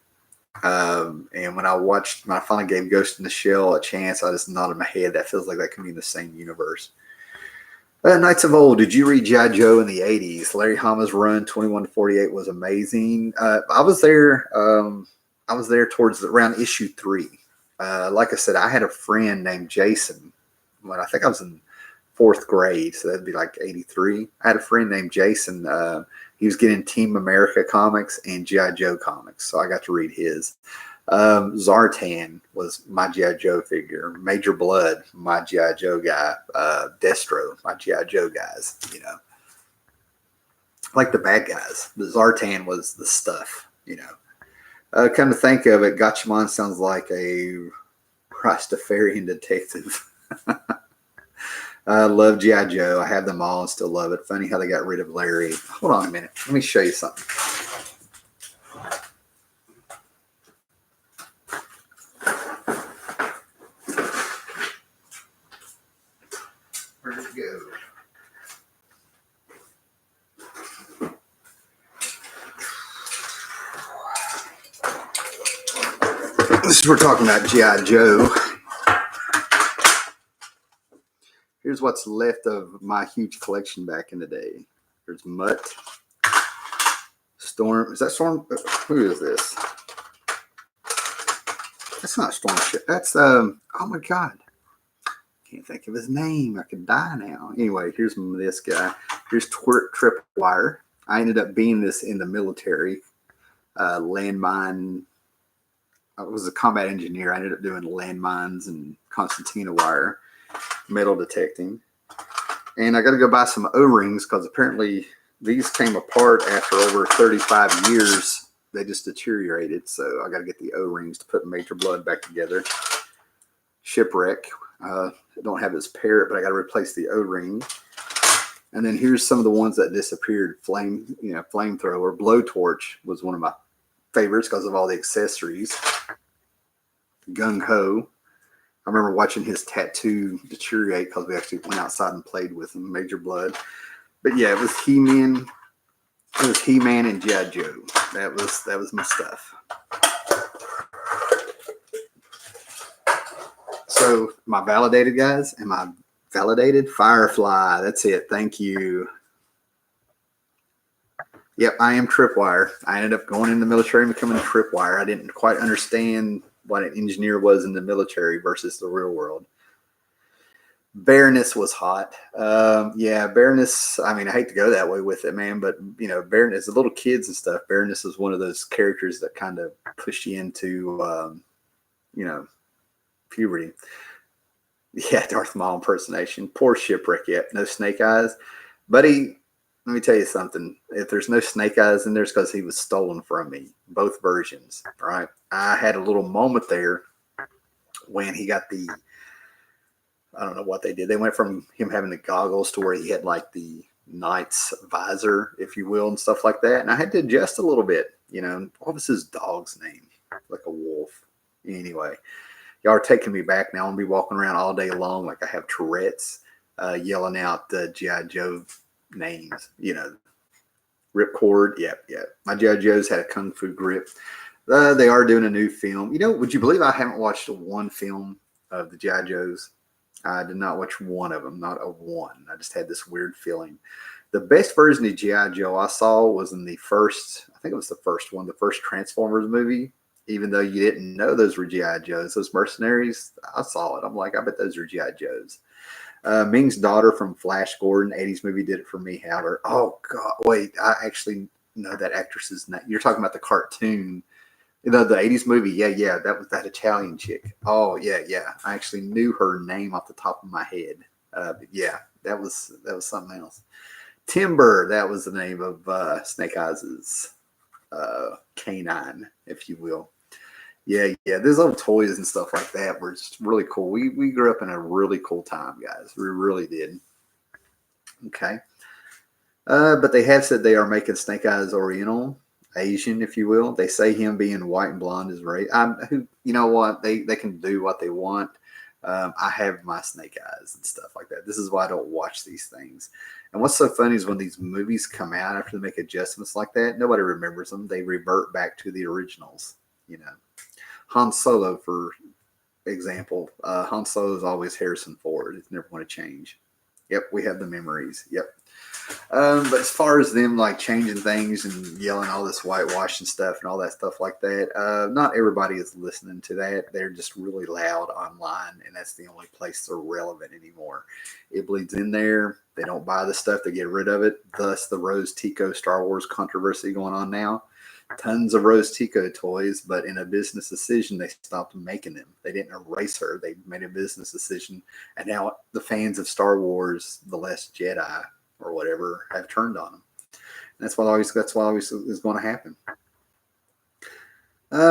And when I finally gave Ghost in the Shell a chance, I just nodded my head. That feels like that can be in the same universe. Knights of Old. Did you read G.I. Joe in the 80s? Larry Hama's run 21-48 was amazing. I was there towards around issue 3. Like I said, I had a friend named Jason when I think I was in 4th grade, so that'd be like 83. I had a friend named Jason. He was getting Team America comics and G.I. Joe comics, so I got to read his. Zartan was my G.I. Joe figure. Major Blood, my G.I. Joe guy. Destro, my G.I. Joe guys. Like the bad guys. But Zartan was the stuff. Come to think of it, Gatchaman sounds like a Rastafarian detective. I love G.I. Joe. I have them all and still love it. Funny how they got rid of Larry. Hold on a minute. Let me show you something. Where'd it go? We're talking about G.I. Joe. Here's what's left of my huge collection back in the day. There's Mutt. Storm. Is that Storm? Who is this? That's not Storm Ship. That's, oh my God. Can't think of his name. I could die now. Anyway, here's this guy. Here's Tripwire. I ended up being this in the military. Landmine. I was a combat engineer. I ended up doing landmines and concertina wire, metal detecting. And I got to go buy some O-rings because apparently these came apart after over 35 years. They just deteriorated. So I got to get the O-rings to put Major Blood back together. Shipwreck. I don't have his parrot, but I got to replace the O-ring. And then here's some of the ones that disappeared. Flamethrower. Blowtorch was one of my favorites because of all the accessories. Gung Ho. I remember watching his tattoo deteriorate because we actually went outside and played with him. Major Blood. But yeah, it was He-Man. It was He-Man and G.I. Joe. That was my stuff. So, am I validated, guys? Am I validated? Firefly. That's it. Thank you. Yep, I am Tripwire. I ended up going in the military and becoming a Tripwire. I didn't quite understand what an engineer was in the military versus the real world. Baroness was hot. Yeah, Baroness, I mean, I hate to go that way with it, man, but, Baroness, the little kids and stuff, Baroness is one of those characters that kind of push you into, puberty. Yeah, Darth Maul impersonation. Poor Shipwreck. Yep, no Snake Eyes. Buddy, let me tell you something. If there's no Snake Eyes in there, it's because he was stolen from me. Both versions, right? I had a little moment there when he got I don't know what they did. They went from him having the goggles to where he had like the knight's visor, if you will, and stuff like that. And I had to adjust a little bit. What was his dog's name? Like a wolf. Anyway, y'all are taking me back now. I'm going to be walking around all day long like I have Tourette's, yelling out the G.I. Joe names, Ripcord. Yep. My G.I. Joes had a Kung Fu grip. They are doing a new film. Would you believe I haven't watched one film of the G.I. Joes? I did not watch one of them, not a one. I just had this weird feeling. The best version of G.I. Joe I saw was in I think it was the first one, the first Transformers movie. even though you didn't know those were GI Joes. Those mercenaries, I saw it. I'm like, I bet those are GI Joes. Ming's daughter from Flash Gordon, 80s movie, did it for me, Howler. Oh God, wait, I actually know that actress's name. You're talking about the cartoon. The 80s movie, yeah, that was that Italian chick. Oh, yeah. I actually knew her name off the top of my head. But yeah, that was something else. Timber, that was the name of Snake Eyes' canine, if you will. Yeah. There's little toys and stuff like that were just really cool. We grew up in a really cool time, guys. We really did. Okay. But they have said they are making Snake Eyes Oriental, Asian, if you will. They say him being white and blonde is right. You know what? They can do what they want. I have my Snake Eyes and stuff like that. This is why I don't watch these things. And what's so funny is when these movies come out after they make adjustments like that, nobody remembers them. They revert back to the originals. You know, Han Solo, for example. Han Solo is always Harrison Ford. It's never going to change. Yep, we have the memories. Yep. But as far as them like changing things and yelling all this whitewash and stuff and all that stuff like that, not everybody is listening to that. They're just really loud online, and that's the only place they're relevant anymore. It bleeds in there. They don't buy the stuff. They get rid of it. Thus, the Rose Tico Star Wars controversy going on now. Tons of Rose Tico toys, but in a business decision, they stopped making them. They didn't erase her. They made a business decision, and now the fans of Star Wars, The Last Jedi, or whatever, have turned on them. And that's what always is going to happen.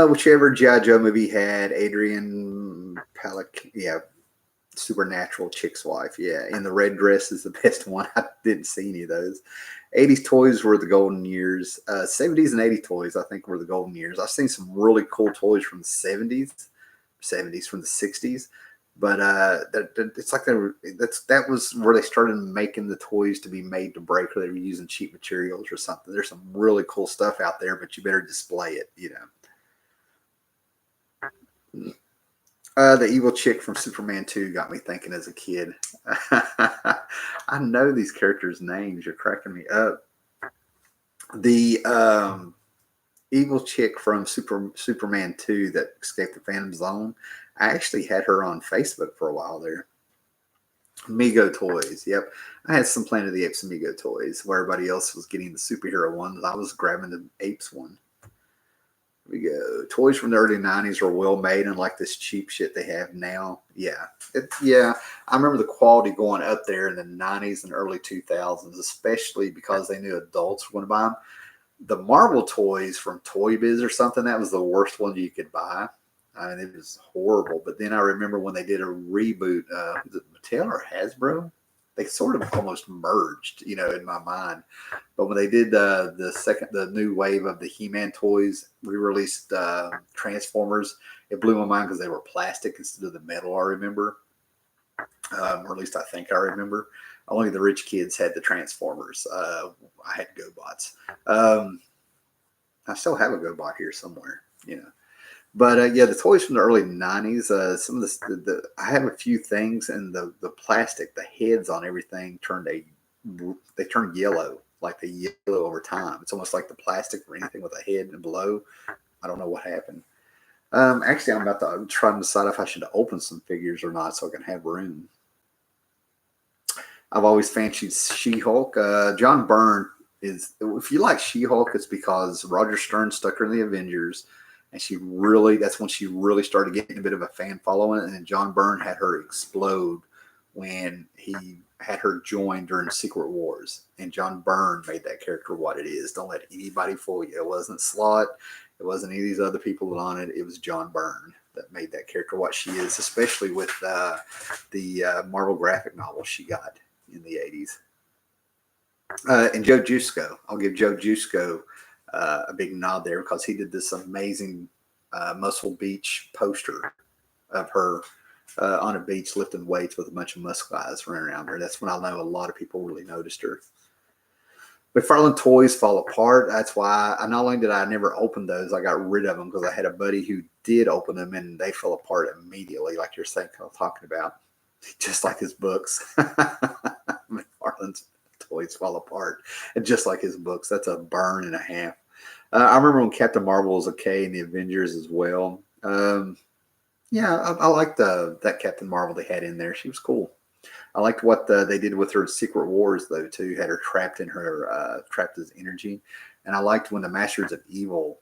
Whichever G.I. Joe movie had Adrian Palak, Supernatural Chick's wife, in the red dress is the best one. I didn't see any of those. 80s toys were the golden years. 70s and 80s toys, I think, were the golden years. I've seen some really cool toys from the 70s from the 60s. But it's like that was where they started making the toys to be made to break, or they were using cheap materials or something. There's some really cool stuff out there, but you better display it, The evil chick from Superman 2 got me thinking as a kid. I know these characters' names. You're cracking me up. The evil chick from Superman 2 that escaped the Phantom Zone, I actually had her on Facebook for a while there. Mego toys. Yep. I had some Planet of the Apes Mego toys where everybody else was getting the superhero one. I was grabbing the apes one. Here we go. Toys from the early 90s were well made, and like this cheap shit they have now. Yeah. I remember the quality going up there in the 90s and early 2000s, especially because they knew adults were going to buy them. The Marvel toys from Toy Biz or something, that was the worst one you could buy. I mean, it was horrible. But then I remember when they did a reboot, was it Mattel or Hasbro? They sort of almost merged, in my mind. But when they did the new wave of the He-Man toys, re-released Transformers, it blew my mind because they were plastic instead of the metal, I remember. Or at least I think I remember. Only the rich kids had the Transformers. I had GoBots. I still have a GoBot here somewhere, But the toys from the early 90s, some of I have a few things, and the plastic, the heads on everything turned yellow, like they yellow over time. It's almost like the plastic for anything with a head and below. I don't know what happened. Actually, I'm trying to decide if I should open some figures or not so I can have room. I've always fancied She-Hulk. John Byrne is, if you like She-Hulk, it's because Roger Stern stuck her in the Avengers, and that's when she really started getting a bit of a fan following. And then John Byrne had her explode when he had her join during Secret Wars. And John Byrne made that character what it is. Don't let anybody fool you. It wasn't Slott. It wasn't any of these other people on it. It was John Byrne that made that character what she is, especially with the Marvel graphic novel she got in the 80s. And Joe Jusko. I'll give Joe Jusko a big nod there because he did this amazing Muscle Beach poster of her on a beach lifting weights with a bunch of muscle guys running around her. That's when I know a lot of people really noticed her. McFarlane toys fall apart. That's why not only did I never open those, I got rid of them because I had a buddy who did open them and they fell apart immediately, like you're talking about, just like his books. McFarlane's toys fall apart, and just like his books. That's a burn and a half. I remember when Captain Marvel was okay in the Avengers as well. Yeah, I liked that Captain Marvel they had in there. She was cool. I liked what they did with her Secret Wars though too. Had her trapped in her trapped as energy, and I liked when the Masters of Evil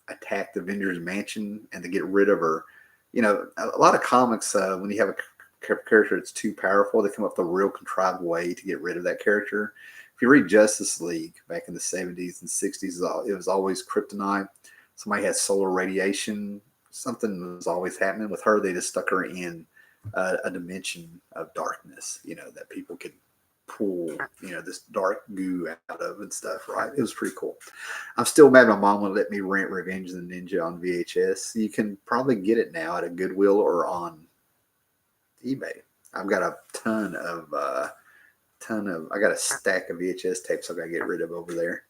attacked the Avengers Mansion and to get rid of her. You know, a lot of comics when you have a character that's too powerful, they come up with a real contrived way to get rid of that character. If you read Justice League back in the 70s and 60s, it was always kryptonite. Somebody had solar radiation. Something was always happening with her. They just stuck her in a dimension of darkness, you know, that people could pull, you know, this dark goo out of and stuff, right? It was pretty cool. I'm still mad my mom would let me rent Revenge of the Ninja on VHS. You can probably get it now at a Goodwill or on eBay. I've got a I got a stack of VHS tapes I got to get rid of over there.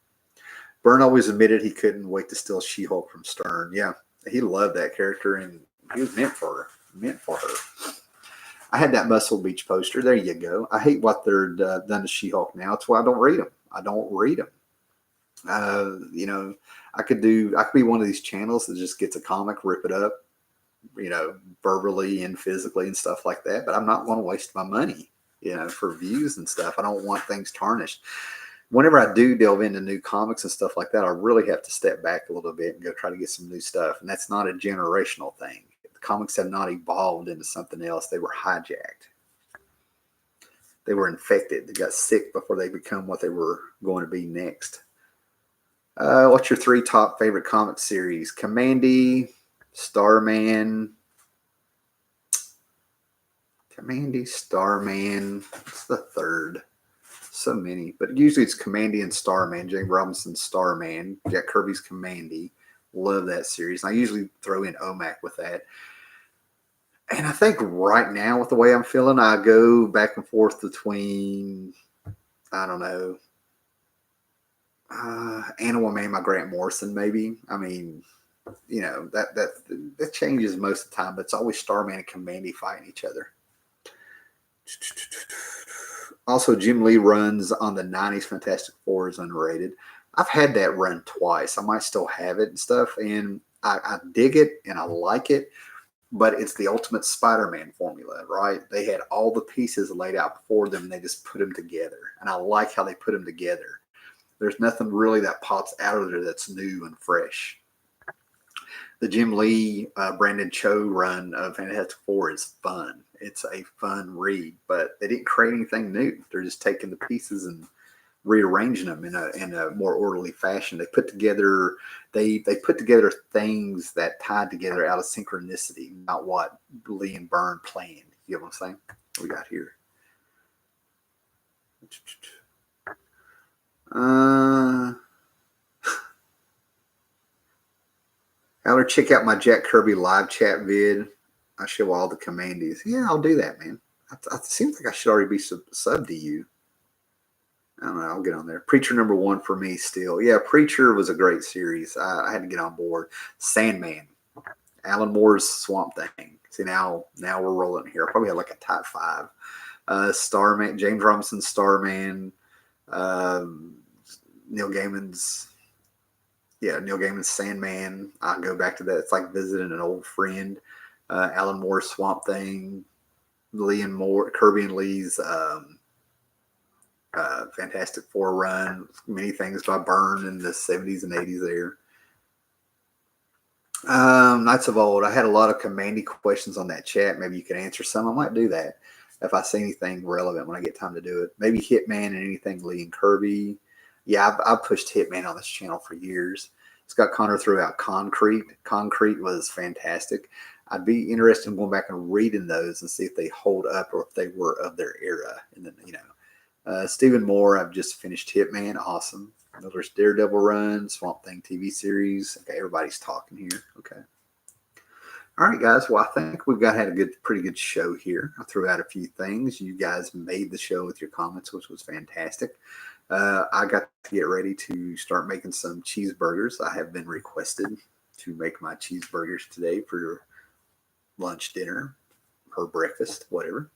Byrne always admitted he couldn't wait to steal She-Hulk from Stern. Yeah, he loved that character and he was meant for her. I had that Muscle Beach poster. There you go. I hate what they're done to She-Hulk now. That's why I don't read them. You know, I could be one of these channels that just gets a comic, rip it up, you know, verbally and physically and stuff like that. But I'm not going to waste my money, you know, for views and stuff. I don't want things tarnished. Whenever I do delve into new comics and stuff like that, I really have to step back a little bit and go try to get some new stuff. And that's not a generational thing. The comics have not evolved into something else. They were hijacked. They were infected. They got sick before they become what they were going to be next. What's your 3 top favorite comic series? Commandy, Starman. What's the third? So many, but usually it's Commandy and Starman. James Robinson's Starman, Jack Kirby's Commandy. Love that series. And I usually throw in OMAC with that. And I think right now, with the way I'm feeling, I go back and forth between, I don't know, Animal Man by Grant Morrison, maybe. I mean, you know, that changes most of the time, but it's always Starman and Commandy fighting each other. Also, Jim Lee runs on the 90s Fantastic Four is underrated. I've had that run twice. I might still have it and stuff, and I dig it and I like it, but it's the ultimate Spider-Man formula, right? They had all the pieces laid out before them, and they just put them together, and I like how they put them together. There's nothing really that pops out of there that's new and fresh. The Jim Lee, Brandon Cho run of Fantastic Four is fun. It's a fun read, but they didn't create anything new. They're just taking the pieces and rearranging them in a more orderly fashion. They put together things that tied together out of synchronicity, not what Lee and Byrne planned. You know what I'm saying? What we got here? I'll check out my Jack Kirby live chat vid. I show all the commandees. Yeah, I'll do that, man. It seems like I should already be sub to you. I don't know. I'll get on there. Preacher #1 for me still. Yeah, Preacher was a great series. I had to get on board. Sandman. Alan Moore's Swamp Thing. See, now we're rolling here. I probably have like a top 5. Starman. James Robinson's Starman. Neil Gaiman's Sandman. I'll go back to that. It's like visiting an old friend. Alan Moore's Swamp Thing. Kirby and Lee's Fantastic Four run. Many things by Byrne in the 70s and 80s there. Knights of Old. I had a lot of Commandy questions on that chat. Maybe you could answer some. I might do that if I see anything relevant when I get time to do it. Maybe Hitman and anything Lee and Kirby. Yeah, I've pushed Hitman on this channel for years. Scott Connor threw out Concrete. Concrete was fantastic. I'd be interested in going back and reading those and see if they hold up or if they were of their era. And then, Stephen Moore, I've just finished Hitman. Awesome. Miller's Daredevil run, Swamp Thing TV series. Okay, everybody's talking here. Okay. All right, guys. Well, I think we've had a pretty good show here. I threw out a few things. You guys made the show with your comments, which was fantastic. I got to get ready to start making some cheeseburgers. I have been requested to make my cheeseburgers today for lunch, dinner, or breakfast, whatever.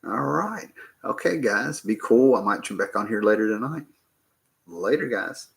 All right. Okay, guys. Be cool. I might jump back on here later tonight. Later, guys.